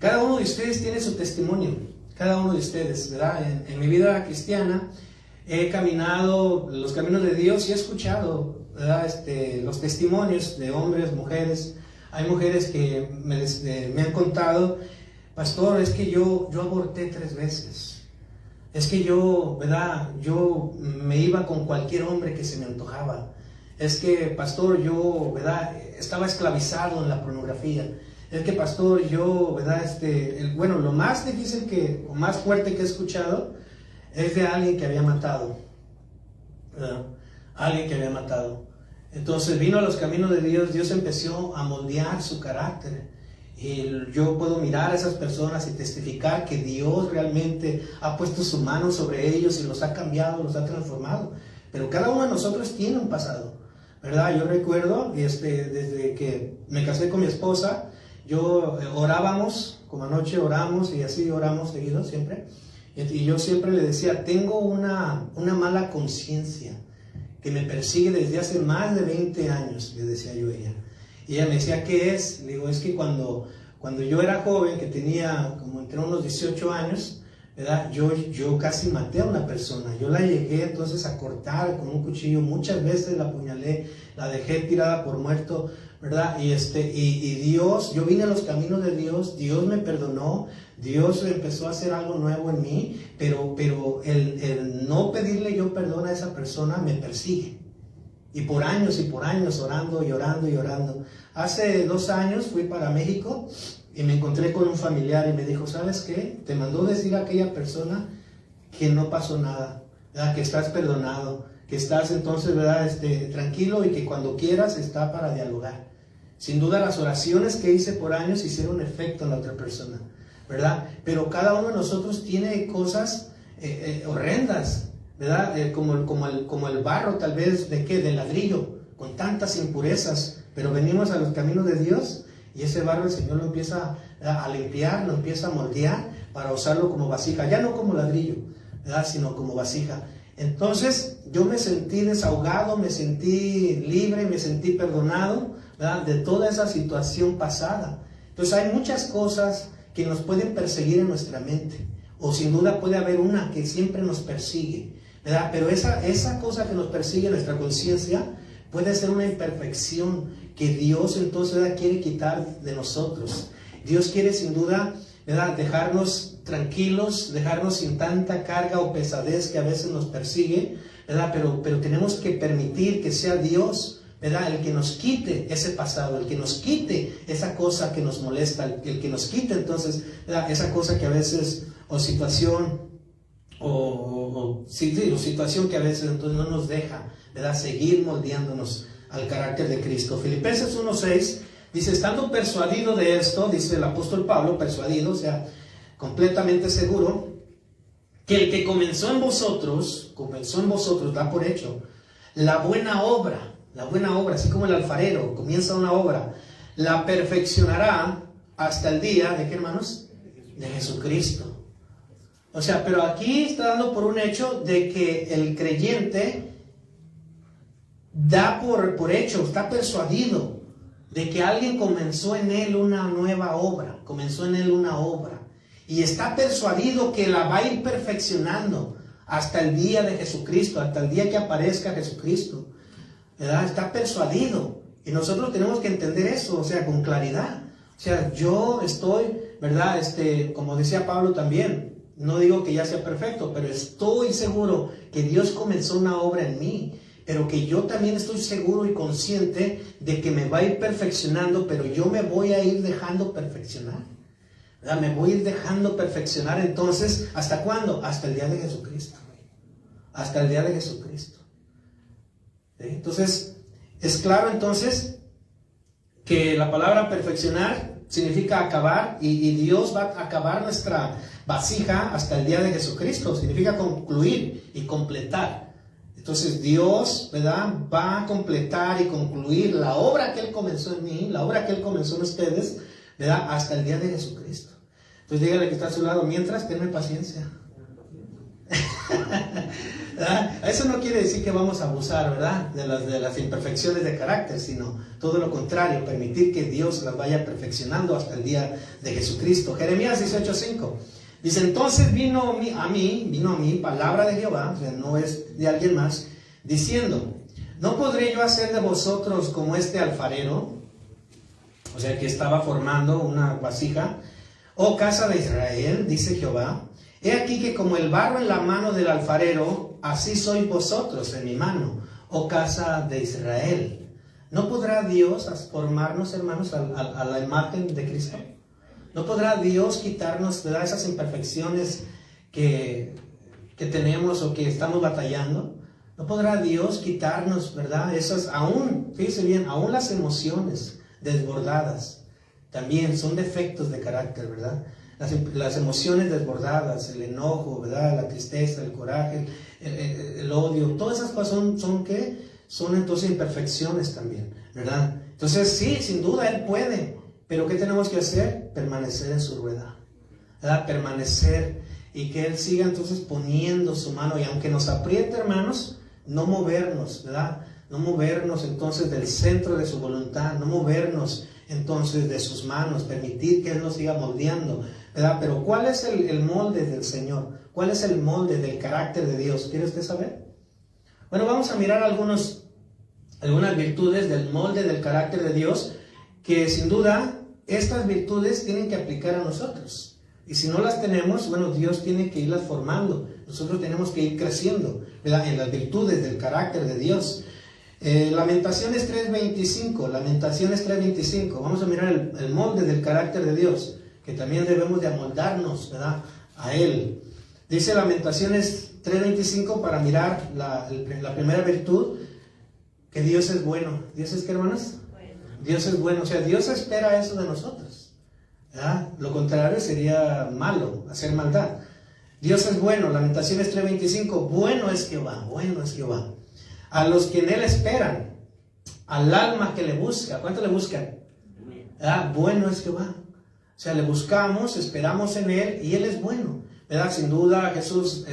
Cada uno de ustedes tiene su testimonio. Cada uno de ustedes, ¿verdad? En mi vida cristiana he caminado los caminos de Dios y he escuchado, ¿verdad? Los testimonios de hombres, mujeres. Hay mujeres que me han contado, pastor, es que yo aborté 3 veces. Es que yo, ¿verdad? Yo me iba con cualquier hombre que se me antojaba. Es que, pastor, yo, ¿verdad? Estaba esclavizado en la pornografía. Es que, pastor, yo, ¿verdad? Bueno, lo más difícil o más fuerte que he escuchado es de alguien que había matado, ¿verdad? Alguien que había matado. Entonces vino a los caminos de Dios, Dios empezó a moldear su carácter. Y yo puedo mirar a esas personas y testificar que Dios realmente ha puesto su mano sobre ellos y los ha cambiado, los ha transformado. Pero cada uno de nosotros tiene un pasado, ¿verdad? Yo recuerdo, desde que me casé con mi esposa, orábamos, como anoche oramos y así oramos seguido siempre. Y yo siempre le decía, tengo una mala conciencia que me persigue desde hace más de 20 años, le decía yo a ella. Y ella me decía, ¿qué es? Le digo, es que cuando yo era joven, que tenía como entre unos 18 años, ¿verdad? Yo casi maté a una persona. Yo la llegué entonces a cortar con un cuchillo, muchas veces la apuñalé, la dejé tirada por muerto, ¿verdad? Y Dios, yo vine a los caminos de Dios, Dios me perdonó, Dios empezó a hacer algo nuevo en mí, pero el no pedirle yo perdón a esa persona me persigue. Y por años orando y orando y orando. Hace 2 años fui para México y me encontré con un familiar y me dijo, ¿sabes qué? Te mandó decir a aquella persona que no pasó nada, ¿verdad? Que estás perdonado, que estás entonces, ¿verdad? Tranquilo y que cuando quieras está para dialogar. Sin duda las oraciones que hice por años hicieron efecto en la otra persona, ¿verdad? Pero cada uno de nosotros tiene cosas horrendas, ¿verdad? Como el barro tal vez, de ladrillo, con tantas impurezas, pero venimos a los caminos de Dios y ese barro el Señor lo empieza a limpiar, lo empieza a moldear para usarlo como vasija, ya no como ladrillo, ¿verdad? Sino como vasija. Entonces yo me sentí desahogado, me sentí libre, me sentí perdonado, ¿verdad? De toda esa situación pasada. Entonces hay muchas cosas que nos pueden perseguir en nuestra mente, o sin duda puede haber una que siempre nos persigue, ¿verdad? Pero esa cosa que nos persigue en nuestra conciencia puede ser una imperfección que Dios entonces, ¿verdad?, quiere quitar de nosotros. Dios quiere sin duda, ¿verdad?, dejarnos tranquilos, dejarnos sin tanta carga o pesadez que a veces nos persigue, ¿verdad? Pero tenemos que permitir que sea Dios, ¿verdad?, el que nos quite ese pasado, el que nos quite esa cosa que nos molesta, el que nos quite entonces, ¿verdad?, esa cosa que a veces, o situación, o situación que a veces entonces no nos deja, ¿verdad?, seguir moldeándonos al carácter de Cristo. Filipenses 1:6 dice, estando persuadido de esto, dice el apóstol Pablo, persuadido, o sea, completamente seguro, que el que comenzó en vosotros, da por hecho, la buena obra, así como el alfarero comienza una obra, la perfeccionará hasta el día, ¿de qué, hermanos? De Jesucristo. O sea, pero aquí está dando por un hecho de que el creyente da por hecho, está persuadido de que alguien comenzó en él una nueva obra, comenzó en él una obra, y está persuadido que la va a ir perfeccionando hasta el día de Jesucristo, hasta el día que aparezca Jesucristo, ¿verdad? Está persuadido, y nosotros tenemos que entender eso, o sea, con claridad. O sea, yo estoy, ¿verdad? Como decía Pablo también, no digo que ya sea perfecto, pero estoy seguro que Dios comenzó una obra en mí, pero que yo también estoy seguro y consciente de que me va a ir perfeccionando, pero yo me voy a ir dejando perfeccionar, ¿verdad? Me voy a ir dejando perfeccionar. Entonces, ¿hasta cuándo? Hasta el día de Jesucristo. Hasta el día de Jesucristo. ¿Sí? Entonces, es claro entonces que la palabra perfeccionar significa acabar, y Dios va a acabar nuestra vasija hasta el día de Jesucristo. Significa concluir y completar. Entonces Dios, ¿verdad?, va a completar y concluir la obra que Él comenzó en mí, la obra que Él comenzó en ustedes, ¿verdad?, hasta el día de Jesucristo. Entonces dígale que está a su lado, mientras, tenme paciencia. Eso no quiere decir que vamos a abusar, ¿verdad?, de las imperfecciones de carácter, sino todo lo contrario, permitir que Dios las vaya perfeccionando hasta el día de Jesucristo. Jeremías 18:5 dice: entonces vino a mí palabra de Jehová, o sea, no es de alguien más, diciendo: ¿no podré yo hacer de vosotros como este alfarero? O sea, que estaba formando una vasija. Oh casa de Israel, dice Jehová, he aquí que como el barro en la mano del alfarero, así sois vosotros en mi mano, oh casa de Israel. ¿No podrá Dios formarnos, hermanos, a la imagen de Cristo? ¿No podrá Dios quitarnos, ¿verdad?, esas imperfecciones que tenemos o que estamos batallando? ¿No podrá Dios quitarnos, ¿verdad?, esas, aún, fíjense bien, aún las emociones desbordadas, también son defectos de carácter, ¿verdad? Las emociones desbordadas, el enojo, ¿verdad?, la tristeza, el coraje, el odio, todas esas cosas son ¿qué? Son entonces imperfecciones también, ¿verdad? Entonces sí, sin duda Él puede, pero ¿qué tenemos que hacer? Permanecer en su rueda, ¿verdad? Permanecer, y que Él siga entonces poniendo su mano, y aunque nos apriete, hermanos, no movernos, ¿verdad? No movernos entonces del centro de su voluntad, no movernos entonces de sus manos, permitir que Él nos siga moldeando, ¿verdad? Pero ¿cuál es el molde del Señor? ¿Cuál es el molde del carácter de Dios? ¿Quiere usted saber? Bueno, vamos a mirar algunas virtudes del molde del carácter de Dios, que sin duda estas virtudes tienen que aplicar a nosotros. Y si no las tenemos, bueno, Dios tiene que irlas formando. Nosotros tenemos que ir creciendo, ¿verdad?, en las virtudes del carácter de Dios. Lamentaciones 3:25. Vamos a mirar el molde del carácter de Dios, que también debemos de amoldarnos, ¿verdad?, a Él. Dice Lamentaciones 3:25 para mirar la primera virtud, que Dios es bueno. ¿Dios es qué, hermanos? Bueno. Dios es bueno, o sea, Dios espera eso de nosotros, ¿verdad? Lo contrario sería malo, hacer maldad. Dios es bueno. Lamentaciones 3:25, bueno es Jehová, bueno es Jehová a los que en Él esperan, al alma que le busca. ¿Cuánto le buscan? Bueno es Jehová. O sea, le buscamos, esperamos en Él, y Él es bueno, ¿verdad? Sin duda Jesús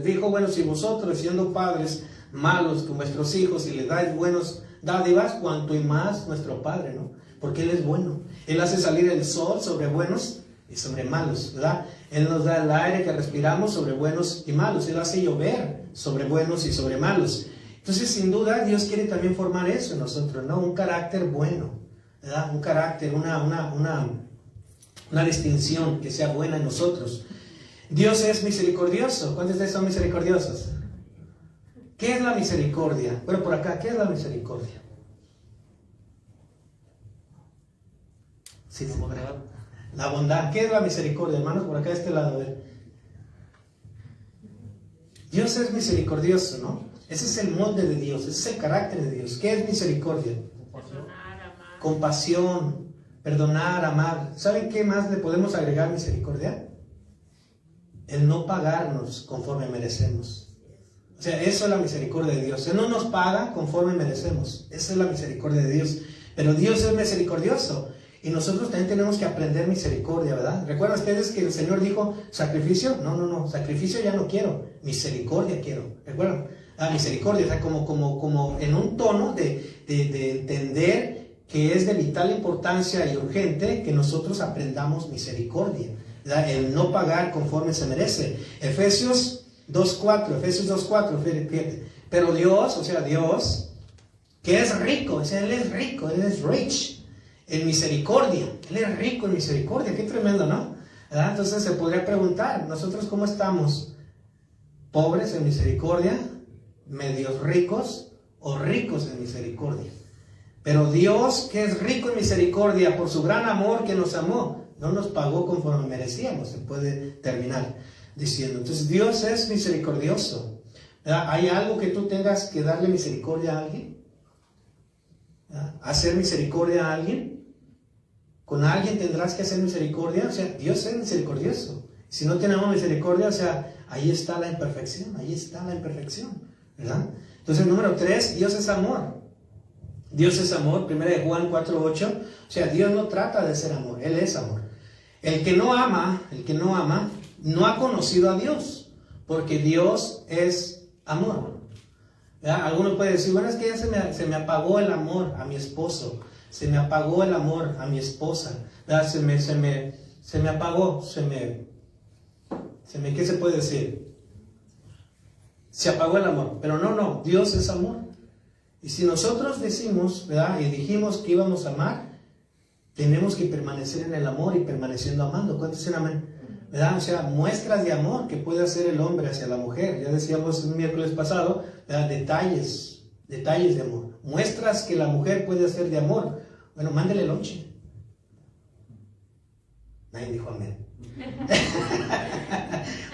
dijo, bueno, si vosotros, siendo padres malos con vuestros hijos, y les dais buenos dádivas, cuanto y más nuestro Padre, ¿no? Porque Él es bueno. Él hace salir el sol sobre buenos y sobre malos, ¿verdad? Él nos da el aire que respiramos sobre buenos y malos. Él hace llover sobre buenos y sobre malos. Entonces, sin duda, Dios quiere también formar eso en nosotros, ¿no? Un carácter bueno, ¿verdad? Un carácter, una distinción que sea buena en nosotros. Dios es misericordioso. ¿Cuántos de ustedes son misericordiosos? ¿Qué es la misericordia? Bueno, por acá, ¿qué es la misericordia? Sí, la bondad. ¿Qué es la misericordia, hermanos? Por acá, de este lado, a ver. Dios es misericordioso, ¿no? Ese es el molde de Dios, ese es el carácter de Dios. ¿Qué es misericordia? Compasión, perdonar, amar. ¿Saben qué más le podemos agregar misericordia? El no pagarnos conforme merecemos. O sea, eso es la misericordia de Dios. Él no nos paga conforme merecemos. Esa es la misericordia de Dios. Pero Dios es misericordioso, y nosotros también tenemos que aprender misericordia, ¿verdad? ¿Recuerdan ustedes que el Señor dijo, sacrificio? No, sacrificio ya no quiero, misericordia quiero. ¿Recuerdan? La misericordia, o sea, como en un tono de entender que es de vital importancia y urgente que nosotros aprendamos misericordia, ¿verdad? El no pagar conforme se merece. Efesios 2.4, fíjate. Pero Dios, o sea, Dios, que es rico, o sea, Él es rico, Él es rich en misericordia. Él es rico en misericordia, qué tremendo, ¿no? ¿Verdad? Entonces se podría preguntar, ¿nosotros cómo estamos? ¿Pobres en misericordia? ¿Medios ricos? ¿O ricos en misericordia? Pero Dios, que es rico en misericordia, por su gran amor que nos amó, no nos pagó conforme merecíamos. Se puede terminar diciendo. Entonces Dios es misericordioso, ¿verdad? ¿Hay algo que tú tengas que darle misericordia a alguien? ¿Verdad? ¿Hacer misericordia a alguien? ¿Con alguien tendrás que hacer misericordia? O sea, Dios es misericordioso. Si no tenemos misericordia, o sea, ahí está la imperfección, ¿verdad? Entonces, número 3, Dios es amor. Dios es amor, 1 Juan 4:8. O sea, Dios no trata de ser amor, Él es amor. El que no ama, no ha conocido a Dios, porque Dios es amor. ¿Verdad? Algunos pueden decir, bueno, es que ya se me apagó el amor a mi esposo, se me apagó el amor a mi esposa, ¿verdad? Se me apagó, ¿qué se puede decir? Se apagó el amor. Pero no, Dios es amor. Y si nosotros decimos, ¿verdad? Y dijimos que íbamos a amar, tenemos que permanecer en el amor y permaneciendo amando. ¿Cuántos dicen amén? ¿Verdad? O sea, muestras de amor que puede hacer el hombre hacia la mujer. Ya decíamos el miércoles pasado, ¿verdad? Detalles de amor. Muestras que la mujer puede hacer de amor. Bueno, mándele lonche. Nadie dijo amén.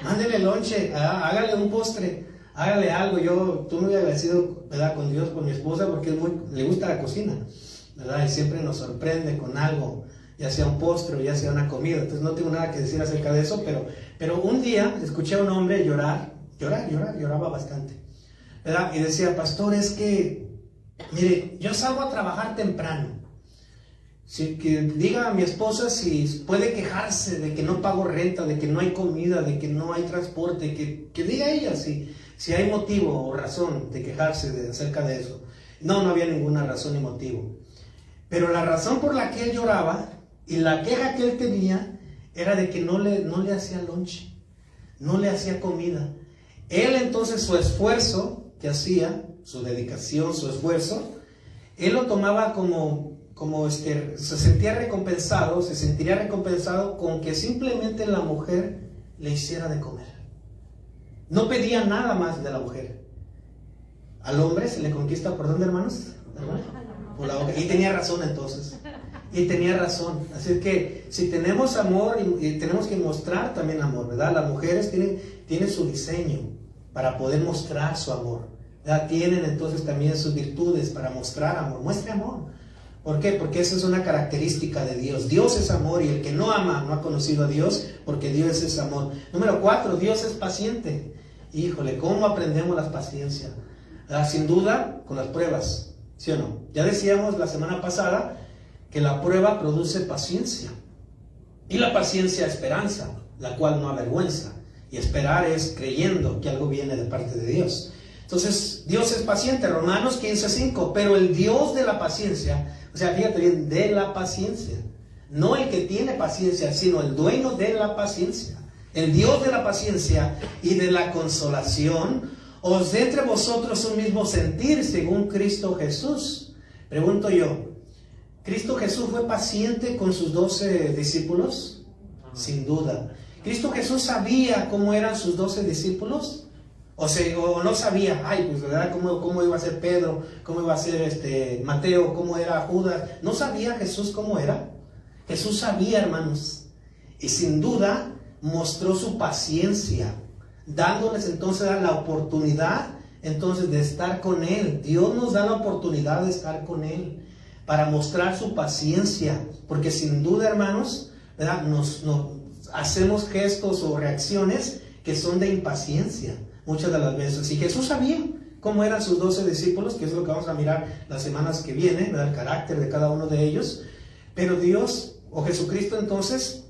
Mándele lonche, hágale un postre, hágale algo. Yo estoy muy agradecido, ¿verdad?, con Dios, con mi esposa, porque le gusta la cocina, ¿verdad? Y siempre nos sorprende con algo, ya sea un postre o ya sea una comida. Entonces no tengo nada que decir acerca de eso, pero un día escuché a un hombre lloraba bastante, ¿verdad? Y decía, pastor, es que, mire, yo salgo a trabajar temprano. Sí, que diga a mi esposa si puede quejarse de que no pago renta, de que no hay comida, de que no hay transporte, que diga ella si hay motivo o razón de quejarse acerca de eso. No había ninguna razón ni motivo. Pero la razón por la que él lloraba y la queja que él tenía era de que no le hacía lonche, no le hacía comida. Él entonces su esfuerzo que hacía, su dedicación, su esfuerzo, él lo tomaba como se sentiría recompensado con que simplemente la mujer le hiciera de comer. No pedía nada más de la mujer. Al hombre se le conquista ¿por dónde, hermanos? Por la boca. Y tenía razón entonces. Así que si tenemos amor, y tenemos que mostrar también amor, ¿verdad? Las mujeres tienen su diseño para poder mostrar su amor, ¿verdad? Tienen entonces también sus virtudes para mostrar amor. Muestre amor. ¿Por qué? Porque esa es una característica de Dios. Dios es amor y el que no ama no ha conocido a Dios, porque Dios es amor. Número 4, Dios es paciente. Híjole, ¿cómo aprendemos la paciencia? Sin duda, con las pruebas, ¿sí o no? Ya decíamos la semana pasada que la prueba produce paciencia. Y la paciencia esperanza, la cual no avergüenza. Y esperar es creyendo que algo viene de parte de Dios. Entonces, Dios es paciente, Romanos 15:5, pero el Dios de la paciencia, o sea, fíjate bien, de la paciencia, no el que tiene paciencia, sino el dueño de la paciencia, el Dios de la paciencia y de la consolación, os dé entre vosotros un mismo sentir según Cristo Jesús. Pregunto yo, ¿Cristo Jesús fue paciente con sus 12 discípulos? Sin duda. ¿Cristo Jesús sabía cómo eran sus 12 discípulos? O no sabía, ¿verdad? ¿Cómo iba a ser Pedro? ¿Cómo iba a ser Mateo? ¿Cómo era Judas? ¿No sabía Jesús cómo era? Jesús sabía, hermanos. Y sin duda mostró su paciencia, dándoles entonces la oportunidad entonces de estar con Él. Dios nos da la oportunidad de estar con Él para mostrar su paciencia. Porque sin duda, hermanos, ¿verdad? Nos hacemos gestos o reacciones que son de impaciencia muchas de las veces. Y Jesús sabía cómo eran sus 12 discípulos, que es lo que vamos a mirar las semanas que vienen, ¿verdad? El carácter de cada uno de ellos. Pero Dios, o Jesucristo entonces,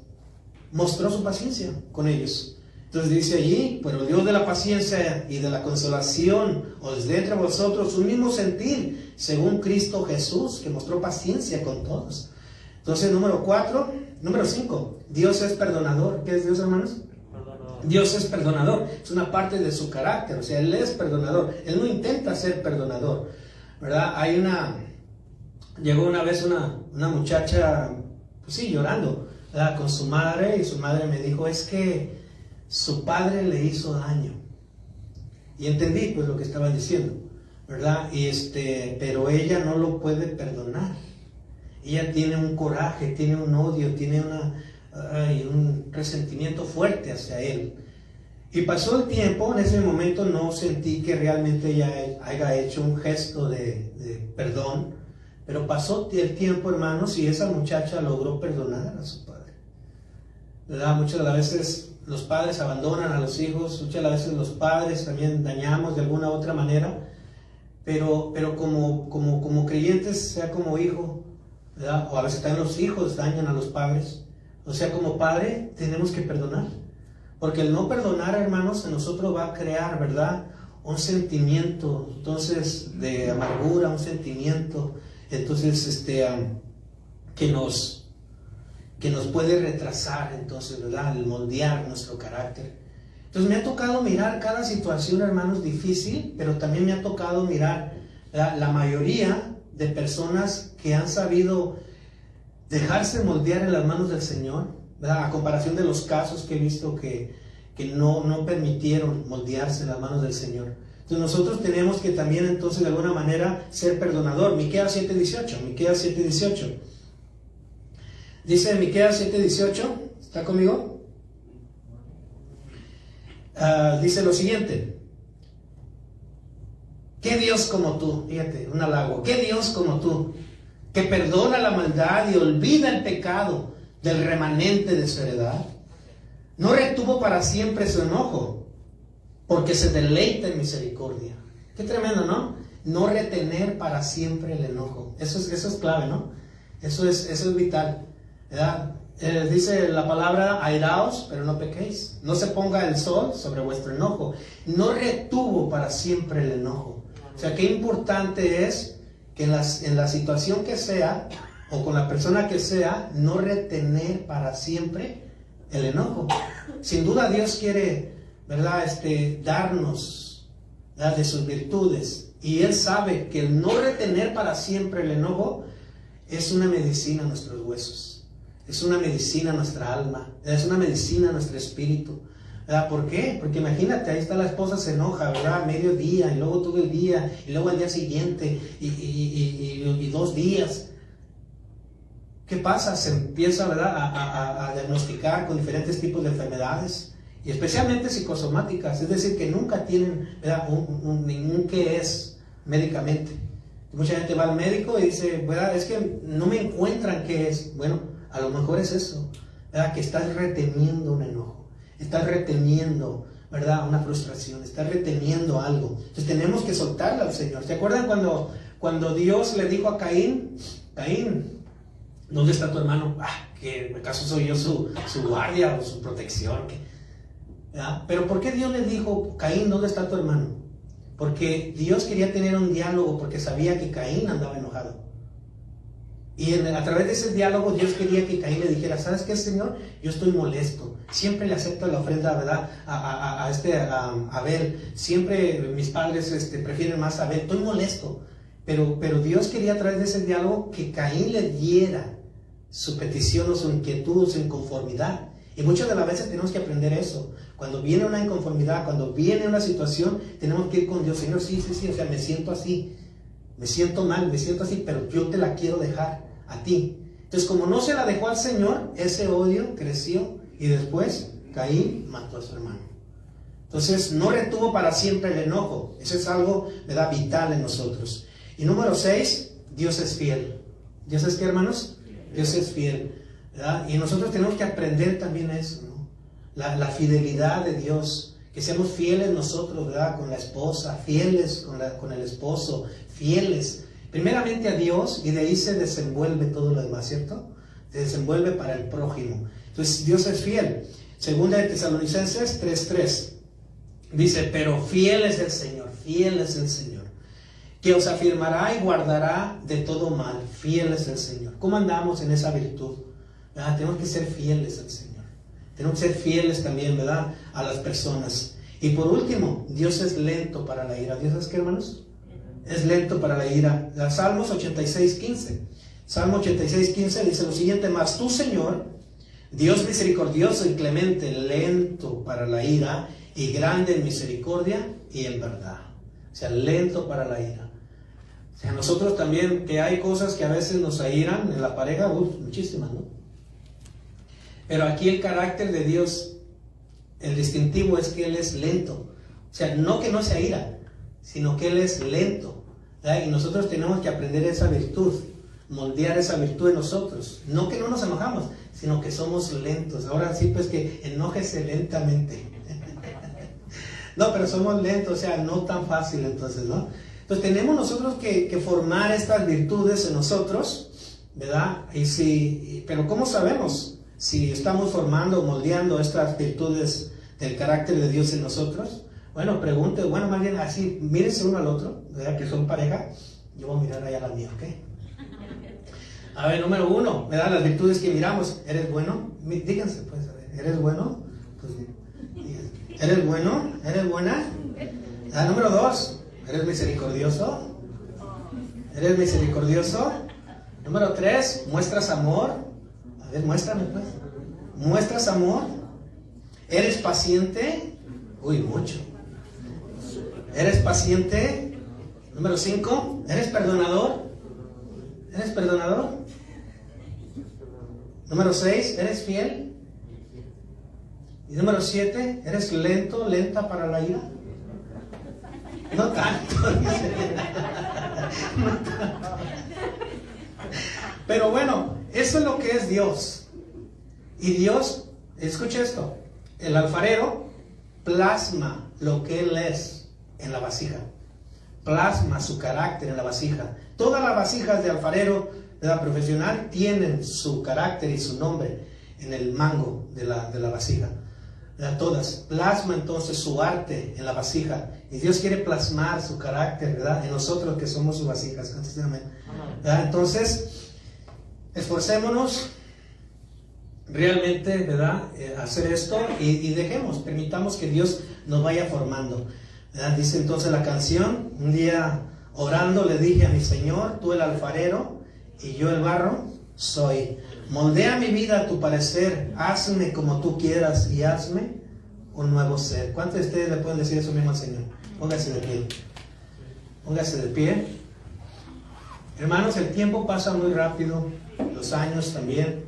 mostró su paciencia con ellos. Entonces dice allí, pero el Dios de la paciencia y de la consolación os dé entre vosotros un mismo sentir, según Cristo Jesús, que mostró paciencia con todos. Entonces, número 5, Dios es perdonador. ¿Qué es Dios, hermanos? Perdonador. Dios es perdonador, es una parte de su carácter, o sea, Él es perdonador, Él no intenta ser perdonador, ¿verdad? Llegó una vez una muchacha, pues sí, llorando, ¿verdad? Con su madre, y su madre me dijo, es que su padre le hizo daño. Y entendí pues lo que estaban diciendo, ¿verdad? Pero ella no lo puede perdonar. Ella tiene un coraje, tiene un odio, tiene un resentimiento fuerte hacia él. Y pasó el tiempo, en ese momento no sentí que realmente ella haya hecho un gesto de perdón, pero pasó el tiempo, hermanos, y esa muchacha logró perdonar a su padre, ¿verdad? Muchas de las veces los padres abandonan a los hijos, muchas de las veces los padres también dañamos de alguna u otra manera, pero como creyentes, sea como hijo, ¿verdad? O a veces también los hijos dañan a los padres, o sea, como padre tenemos que perdonar, porque el no perdonar, hermanos, en nosotros va a crear, ¿verdad?, un sentimiento, entonces, de amargura, un sentimiento, entonces, que nos puede retrasar, entonces, ¿verdad?, el moldear nuestro carácter. Entonces me ha tocado mirar cada situación, hermanos, difícil, pero también me ha tocado mirar la mayoría de personas que han sabido dejarse moldear en las manos del Señor, ¿verdad? A comparación de los casos que he visto que no permitieron moldearse en las manos del Señor. Entonces nosotros tenemos que también, entonces, de alguna manera ser perdonador. Miqueas 7:18. Dice Miqueas 7:18, ¿está conmigo? Dice lo siguiente: ¿qué Dios como tú? Fíjate, un halago. ¿Qué Dios como tú, que perdona la maldad y olvida el pecado del remanente de su heredad? No retuvo para siempre su enojo, porque se deleita en misericordia. Qué tremendo, ¿no? No retener para siempre el enojo. Eso es clave, ¿no? Eso es vital, ¿verdad? Dice la palabra, airaos, pero no pequéis. No se ponga el sol sobre vuestro enojo. No retuvo para siempre el enojo. O sea, qué importante es que en la situación que sea, o con la persona que sea, no retener para siempre el enojo. Sin duda Dios quiere, ¿verdad?, darnos, ¿verdad?, de sus virtudes. Y Él sabe que el no retener para siempre el enojo es una medicina a nuestros huesos. Es una medicina a nuestra alma, es una medicina a nuestro espíritu, ¿verdad? ¿Por qué? Porque imagínate, ahí está la esposa, se enoja, ¿verdad? Mediodía, y luego todo el día, y luego al día siguiente, y 2 días. ¿Qué pasa? Se empieza, ¿verdad?, a diagnosticar con diferentes tipos de enfermedades, y especialmente psicosomáticas, es decir, que nunca tienen, ¿verdad?, ningún qué es médicamente. Mucha gente va al médico y dice, ¿verdad?, es que no me encuentran qué es. Bueno, a lo mejor es eso, ¿verdad?, que estás reteniendo un enojo, estás reteniendo, ¿verdad?, una frustración, estás reteniendo algo. Entonces tenemos que soltarla al Señor. ¿Se acuerdan cuando Dios le dijo a Caín, ¿dónde está tu hermano? ¿Que acaso soy yo su guardia o su protección? ¿Verdad? Pero ¿por qué Dios le dijo, Caín, ¿dónde está tu hermano? Porque Dios quería tener un diálogo, porque sabía que Caín andaba enojado. Y a través de ese diálogo Dios quería que Caín le dijera, ¿sabes qué, Señor? Yo estoy molesto, siempre le acepto la ofrenda, ¿verdad?, a Abel, siempre mis padres prefieren más a Abel, estoy molesto. Pero Dios quería a través de ese diálogo que Caín le diera su petición o su inquietud o su inconformidad. Y muchas de las veces tenemos que aprender eso. Cuando viene una inconformidad, cuando viene una situación, tenemos que ir con Dios. Señor, sí, o sea, me siento así, me siento mal, me siento así, pero yo te la quiero dejar a ti. Entonces, como no se la dejó al Señor, ese odio creció y después Caín mató a su hermano. Entonces, no retuvo para siempre el enojo. Eso es algo, ¿verdad?, vital en nosotros. Y número 6, Dios es fiel. ¿Dios es qué, hermanos? Dios es fiel, ¿verdad? Y nosotros tenemos que aprender también eso, ¿no? La fidelidad de Dios, que seamos fieles nosotros, ¿verdad?, con la esposa, fieles con el esposo, fieles primeramente a Dios, y de ahí se desenvuelve todo lo demás, ¿cierto? Se desenvuelve para el prójimo. Entonces Dios es fiel. Segunda de Tesalonicenses 3:3. Dice, pero fiel es el Señor, que os afirmará y guardará de todo mal. Fiel es el Señor. ¿Cómo andamos en esa virtud? ¿Verdad? Tenemos que ser fieles al Señor. Tenemos que ser fieles también, ¿verdad?, a las personas. Y por último, Dios es lento para la ira. ¿Dios es qué, hermanos? Es lento para la ira. Salmos 86:15. Salmo 86:15 dice lo siguiente: mas tú, Señor, Dios misericordioso y clemente, lento para la ira y grande en misericordia y en verdad. O sea, lento para la ira. O sea, nosotros también, que hay cosas que a veces nos airan en la pareja, muchísimas, ¿no? Pero aquí el carácter de Dios, el distintivo es que Él es lento. O sea, no que no se aira, sino que Él es lento, ¿verdad? Y nosotros tenemos que aprender esa virtud, moldear esa virtud en nosotros. No que no nos enojamos, sino que somos lentos. Ahora sí, pues que enójese lentamente. No, pero somos lentos, o sea, no tan fácil entonces, ¿no? Entonces tenemos nosotros que formar estas virtudes en nosotros, ¿verdad? Pero ¿cómo sabemos si estamos formando o moldeando estas virtudes del carácter de Dios en nosotros? Bueno, pregunte, bueno, más bien así, mírense uno al otro, ¿verdad? Que son pareja. Yo voy a mirar allá la mía, ¿ok? A ver, número 1, ¿verdad? Las virtudes que miramos. ¿Eres bueno? Díganse, pues, a ver, ¿eres bueno? Pues, ¿eres bueno? ¿Eres buena? Número 2, ¿eres misericordioso? ¿Eres misericordioso? Número 3, ¿muestras amor? A ver, muéstrame, pues. ¿Muestras amor? ¿Eres paciente? Uy, mucho. ¿Eres paciente? Número 5, ¿eres perdonador? ¿Eres perdonador? Número 6, ¿eres fiel? Y número 7, ¿eres lento, lenta para la ira? No tanto. No tanto. Pero bueno, eso es lo que es Dios. Y Dios, escucha esto, el alfarero plasma lo que Él es en la vasija. Plasma su carácter en la vasija. Todas las vasijas de alfarero, de la profesional, tienen su carácter y su nombre en el mango de la vasija. Todas. Plasma entonces su arte en la vasija. Y Dios quiere plasmar su carácter, ¿verdad?, en nosotros que somos sus vasijas. Entonces, esforcémonos realmente, ¿verdad?, hacer esto y permitamos que Dios nos vaya formando, ¿verdad? Dice entonces la canción: un día orando le dije a mi Señor, tú el alfarero y yo el barro soy. Moldea mi vida a tu parecer, hazme como tú quieras y hazme un nuevo ser. ¿Cuántos de ustedes le pueden decir eso mismo al Señor? Póngase de pie. Póngase de pie. Hermanos, el tiempo pasa muy rápido, los años también.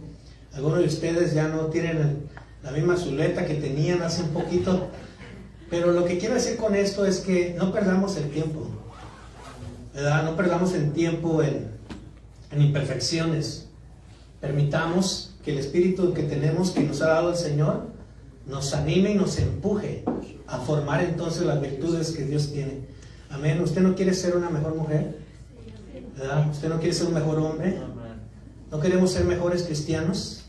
Algunos de ustedes ya no tienen la misma zuleta que tenían hace un poquito. Pero lo que quiero decir con esto es que no perdamos el tiempo, ¿verdad? No perdamos el tiempo en imperfecciones. Permitamos que el espíritu que tenemos, que nos ha dado el Señor, nos anime y nos empuje a formar entonces las virtudes que Dios tiene. Amén. ¿Usted no quiere ser una mejor mujer? ¿Verdad? ¿Usted no quiere ser un mejor hombre? ¿No queremos ser mejores cristianos?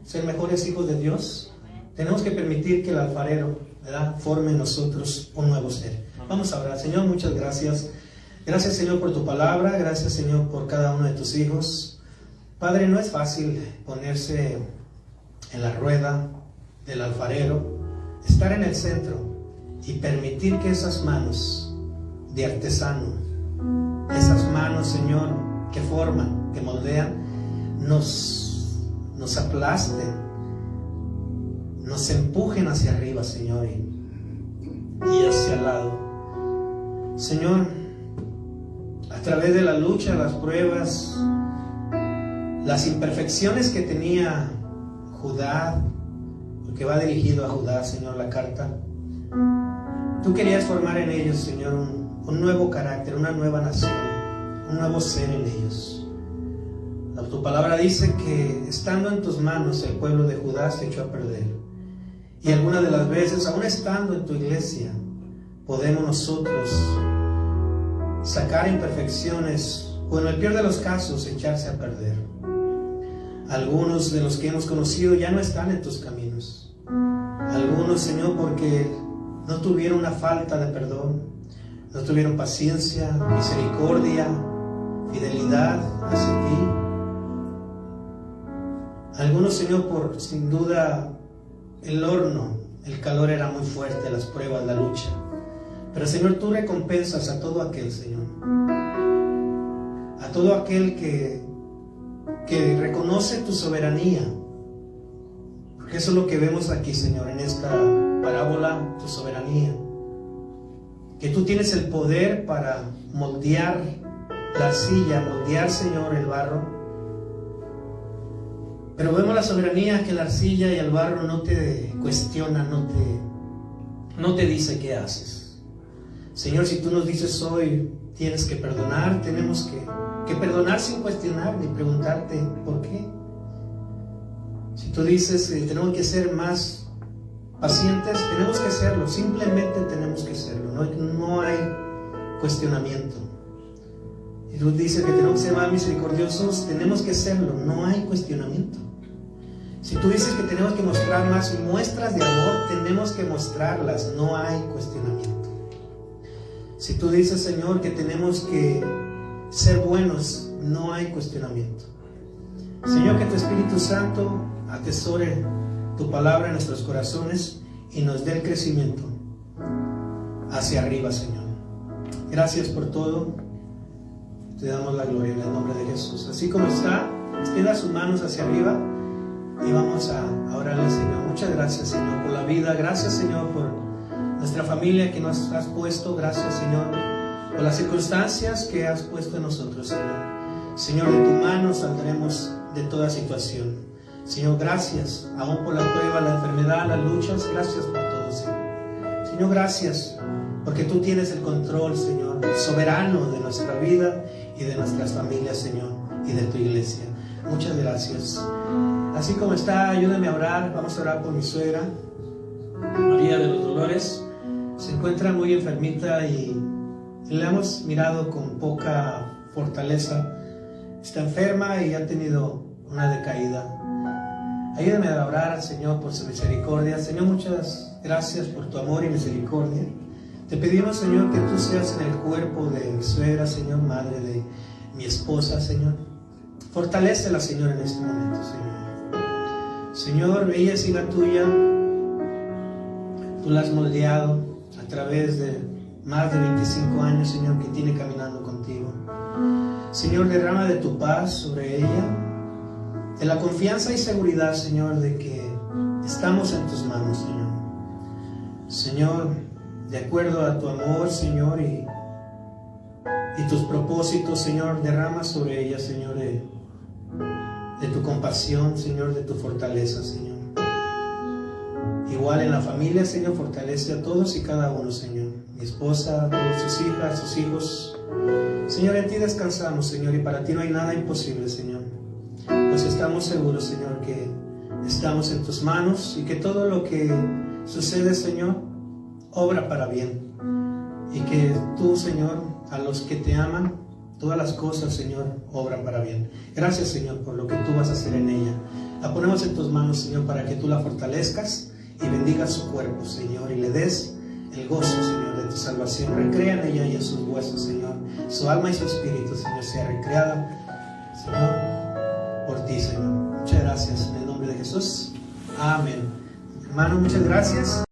¿Ser mejores hijos de Dios? Tenemos que permitir que el alfarero, ¿verdad?, forme en nosotros un nuevo ser. Vamos a orar. Señor, muchas gracias. Gracias, Señor, por tu palabra. Gracias, Señor, por cada uno de tus hijos. Padre, no es fácil ponerse en la rueda del alfarero, estar en el centro y permitir que esas manos de artesano, esas manos, Señor, que forman, que moldean, nos aplasten, nos empujen hacia arriba, Señor, y hacia el lado. Señor, a través de la lucha, las pruebas, las imperfecciones que tenía Judá, porque va dirigido a Judá, Señor, la carta, tú querías formar en ellos, Señor, un nuevo carácter, una nueva nación, un nuevo ser en ellos. Tu palabra dice que estando en tus manos el pueblo de Judá se echó a perder. Y algunas de las veces, aún estando en tu iglesia, podemos nosotros sacar imperfecciones o, en el peor de los casos, echarse a perder. Algunos de los que hemos conocido ya no están en tus caminos. Algunos, Señor, porque no tuvieron una falta de perdón, no tuvieron paciencia, misericordia, fidelidad hacia ti. Algunos, Señor, por sin duda el horno, el calor era muy fuerte, las pruebas, la lucha. Pero, Señor, tú recompensas a todo aquel, Señor, a todo aquel que reconoce tu soberanía. Porque eso es lo que vemos aquí, Señor, en esta parábola, tu soberanía. Que tú tienes el poder para moldear la arcilla, moldear, Señor, el barro. Pero vemos la soberanía, que la arcilla y el barro no te cuestionan, no te dice qué haces. Señor, si tú nos dices hoy tienes que perdonar, tenemos que perdonar sin cuestionar ni preguntarte por qué. Si tú dices que tenemos que ser más pacientes, tenemos que serlo, simplemente tenemos que serlo, no hay cuestionamiento. Y tú dices que tenemos que ser más misericordiosos, tenemos que serlo, no hay cuestionamiento. Si tú dices que tenemos que mostrar más muestras de amor, tenemos que mostrarlas, no hay cuestionamiento. Si tú dices, Señor, que tenemos que ser buenos, no hay cuestionamiento. Señor, que tu Espíritu Santo atesore tu palabra en nuestros corazones y nos dé el crecimiento hacia arriba, Señor. Gracias por todo. Te damos la gloria en el nombre de Jesús. Así como está, extienda sus manos hacia arriba y vamos a orarle al Señor. Muchas gracias, Señor, por la vida. Gracias, Señor, por nuestra familia que nos has puesto. Gracias, Señor, por las circunstancias que has puesto en nosotros, Señor. Señor, de tu mano saldremos de toda situación. Señor, gracias, aún por la prueba, la enfermedad, las luchas. Gracias por todo, Señor. Señor, gracias, porque tú tienes el control, Señor, soberano de nuestra vida y de nuestras familias, Señor, y de tu iglesia. Muchas gracias. Así como está, ayúdame a orar. Vamos a orar por mi suegra, María de los Dolores. Se encuentra muy enfermita y la hemos mirado con poca fortaleza. Está enferma y ha tenido una decaída. Ayúdame a orar al Señor por su misericordia. Señor, muchas gracias por tu amor y misericordia. Te pedimos, Señor, que tú seas en el cuerpo de mi suegra, Señor, madre de mi esposa, Señor. Fortalécela, Señor, en este momento, Señor. Señor, ella es hija tuya. Tú la has moldeado a través de más de 25 años, Señor, que tiene caminando contigo. Señor, derrama de tu paz sobre ella, de la confianza y seguridad, Señor, de que estamos en tus manos, Señor. Señor, de acuerdo a tu amor, Señor, y tus propósitos, Señor, derrama sobre ella, Señor, de tu compasión, Señor, de tu fortaleza, Señor. Igual en la familia, Señor, fortalece a todos y cada uno, Señor. Mi esposa, todas sus hijas, sus hijos. Señor, en ti descansamos, Señor, y para ti no hay nada imposible, Señor. Pues estamos seguros, Señor, que estamos en tus manos y que todo lo que sucede, Señor, obra para bien. Y que tú, Señor, a los que te aman, todas las cosas, Señor, obran para bien. Gracias, Señor, por lo que tú vas a hacer en ella. La ponemos en tus manos, Señor, para que tú la fortalezcas y bendigas su cuerpo, Señor, y le des el gozo, Señor, de tu salvación. Recrea en ella y en sus huesos, Señor. Su alma y su espíritu, Señor, sea recreada, Señor, por ti, Señor. Muchas gracias en el nombre de Jesús. Amén. Hermano, muchas gracias.